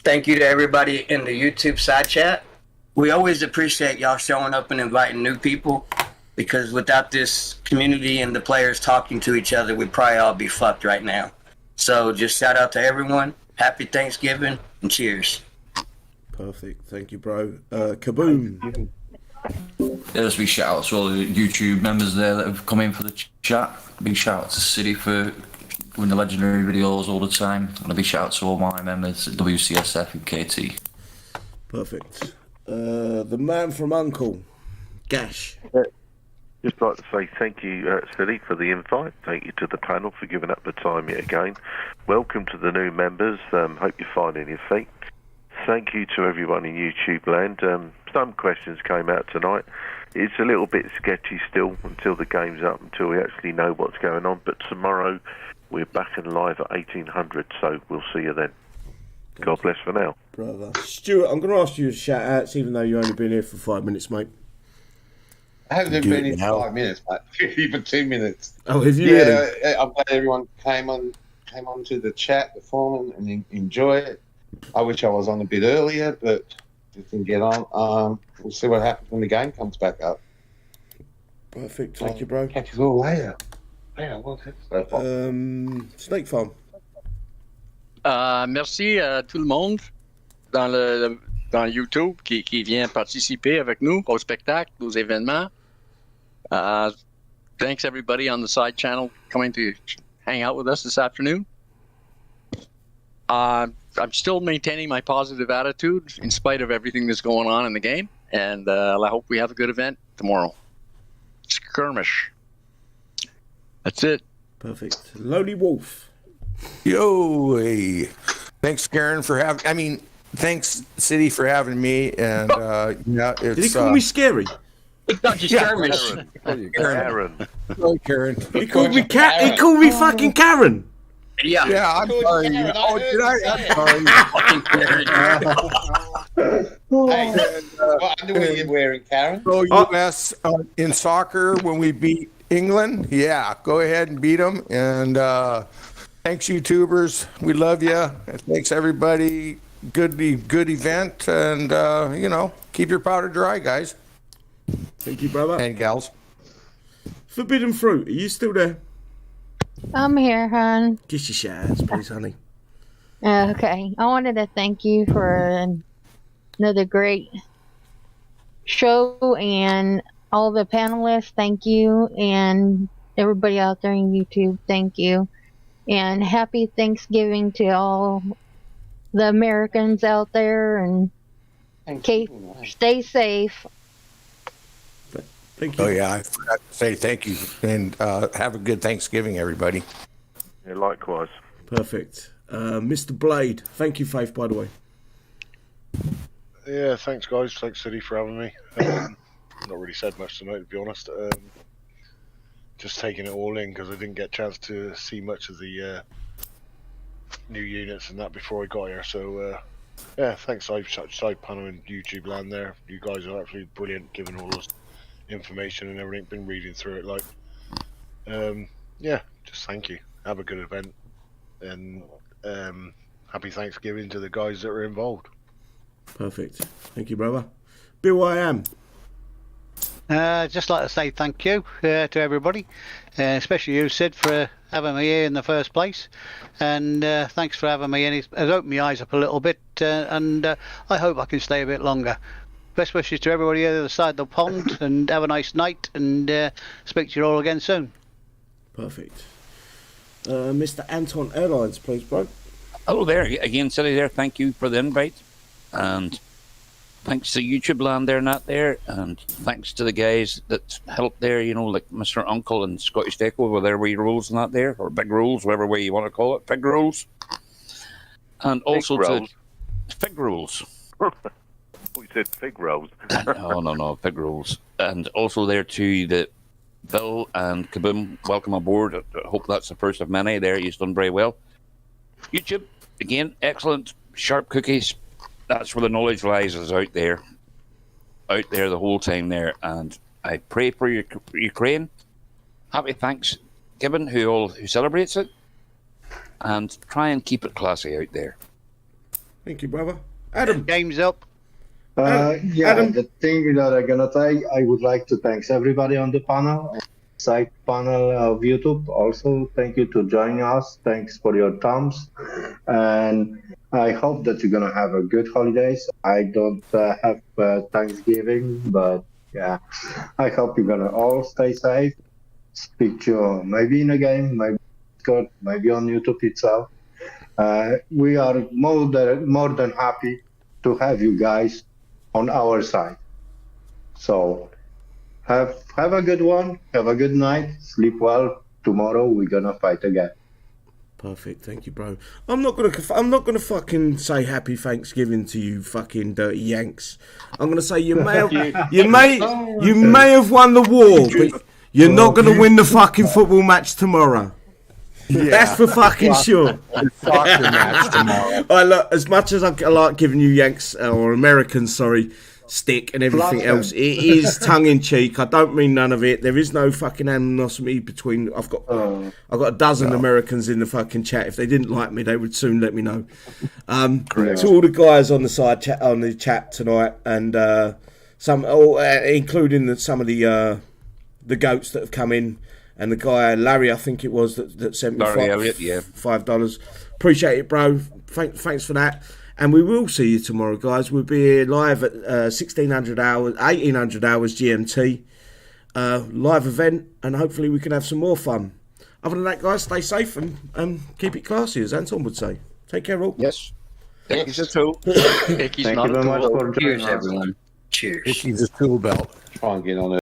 Thank you to everybody in the YouTube side chat. We always appreciate y'all showing up and inviting new people, because without this community and the players talking to each other, we'd probably all be fucked right now. So just shout out to everyone. Happy Thanksgiving and cheers. Perfect. Thank you, bro. Kaboom. There's a big shout out to all the YouTube members there that have come in for the chat. Big shout out to City for doing the legendary videos all the time. And a big shout out to all my members at WCSF and KT. Perfect. The man from Uncle, Gash. Just like to say thank you, City, for the invite. Thank you to the panel for giving up the time yet again. Welcome to the new members. Hope you're finding your feet. Thank you to everyone in YouTube land. Some questions came out tonight. It's a little bit sketchy still until the game's up, until we actually know what's going on. But tomorrow we're back and live at 1800, so we'll see you then. God bless for now. Brother. Stuart, I'm going to ask you a shout outs, even though you've only been here for 5 minutes, mate. I haven't been here for 5 minutes, mate. Even 2 minutes. Oh, have you really? I'm glad everyone came on to the chat, the forum, and enjoy it. I wish I was on a bit earlier, but just didn't get on. We'll see what happens when the game comes back up. Perfect. Thank you, bro. Catch you all later. Snake Farm. Merci à tout le monde dans YouTube qui vient participer avec nous au spectacle, aux événements. Thanks everybody on the side channel coming to hang out with us this afternoon. I'm still maintaining my positive attitude in spite of everything that's going on in the game, and I hope we have a good event tomorrow. Skirmish. That's it. Perfect. Lonely Wolf. Yo, hey. Thanks, Karen, for having. Thanks, City, for having me. And it's. Did he call me scary? He called you Skirmish. Karen. Oh, Karen. He called me Karen. He called me fucking Karen. Yeah. Yeah, I'm sorry. Oh, did I? I'm sorry. What underwear are you wearing, Karen? Pro US in soccer when we beat England. Yeah, go ahead and beat them. And thanks, YouTubers. We love you. Thanks, everybody. Good event. And, keep your powder dry, guys. Thank you, brother. And gals. Forbidden Fruit, are you still there? I'm here, hon. Kiss your shout-outs, please, honey. Okay. I wanted to thank you for another great show, and all the panelists, thank you, and everybody out there in YouTube, thank you. And happy Thanksgiving to all the Americans out there, and stay safe. Thank you. Oh, yeah, I forgot to say thank you. And have a good Thanksgiving, everybody. Yeah, likewise. Perfect. Mr. Blade, thank you, Faith, by the way. Yeah, thanks, guys. Thanks, City, for having me. Not really said much tonight, to be honest. Just taking it all in because I didn't get a chance to see much of the new units and that before I got here. So, yeah, thanks, side panel and YouTube land there. You guys are absolutely brilliant, giving all us information and everything. Been reading through it, yeah, just thank you. Have a good event, and happy Thanksgiving to the guys that are involved. Perfect. Thank you, brother. Bill, I am. Just like to say thank you to everybody, especially you, Sid, for having me here in the first place. And thanks for having me. And it's opened my eyes up a little bit, and I hope I can stay a bit longer. best wishes to everybody on the other side of the pond, and have a nice night, and speak to you all again soon. Perfect. Mr. Anton Airlines, please, bro. Hello there again, Silly. There, thank you for the invite, and thanks to YouTube land there, not there, and thanks to the guys that helped there. You know, like Mr. Uncle and Scottish Deco with their wee rules and that there, or big rules, whatever way you want to call it, big rules, and also to fig rules. We said fig rolls. No, fig rolls. And also there to the Bill and Kaboom, welcome aboard. I hope that's the first of many there. You've done very well. YouTube, again, excellent, sharp cookies. That's where the knowledge lies, is out there the whole time there. And I pray for Ukraine. Happy Thanksgiving, who celebrates it, and try and keep it classy out there. Thank you, brother. Adam, game's up. Adam? The thing that I'm gonna say, I would like to thank everybody on the panel, side panel of YouTube. Also, thank you to join us. Thanks for your thumbs, and I hope that you're gonna have a good holidays. I don't have Thanksgiving, but yeah, I hope you're gonna all stay safe. Speak to you maybe in a game, maybe Discord, maybe on YouTube itself. We are more than happy to have you guys on our side. So have a good one, have a good night, sleep well. Tomorrow we're gonna fight again. Perfect, thank you, bro. I'm not gonna fucking say Happy Thanksgiving to you, fucking dirty Yanks. I'm gonna say you may have won the war, but you're not gonna win the fucking football match tomorrow. Yeah. That's for fucking sure. As much as I like giving you Yanks or Americans, stick and everything else, it is tongue in cheek. I don't mean none of it. There is no fucking animosity between. I've got a dozen Americans in the fucking chat. If they didn't like me, they would soon let me know. To all the guys on the side chat on the chat tonight, and including some of the goats that have come in. And the guy, Larry, I think it was, that sent me $5. Appreciate it, bro. Thanks for that. And we will see you tomorrow, guys. We'll be here live at 1800 hours GMT. Live event, and hopefully we can have some more fun. Other than that, guys, stay safe and keep it classy, as Anton would say. Take care, all. Yes. Thank you very much for joining us. Cheers, everyone. Cheers. Icky's a tool belt. Try and get on it.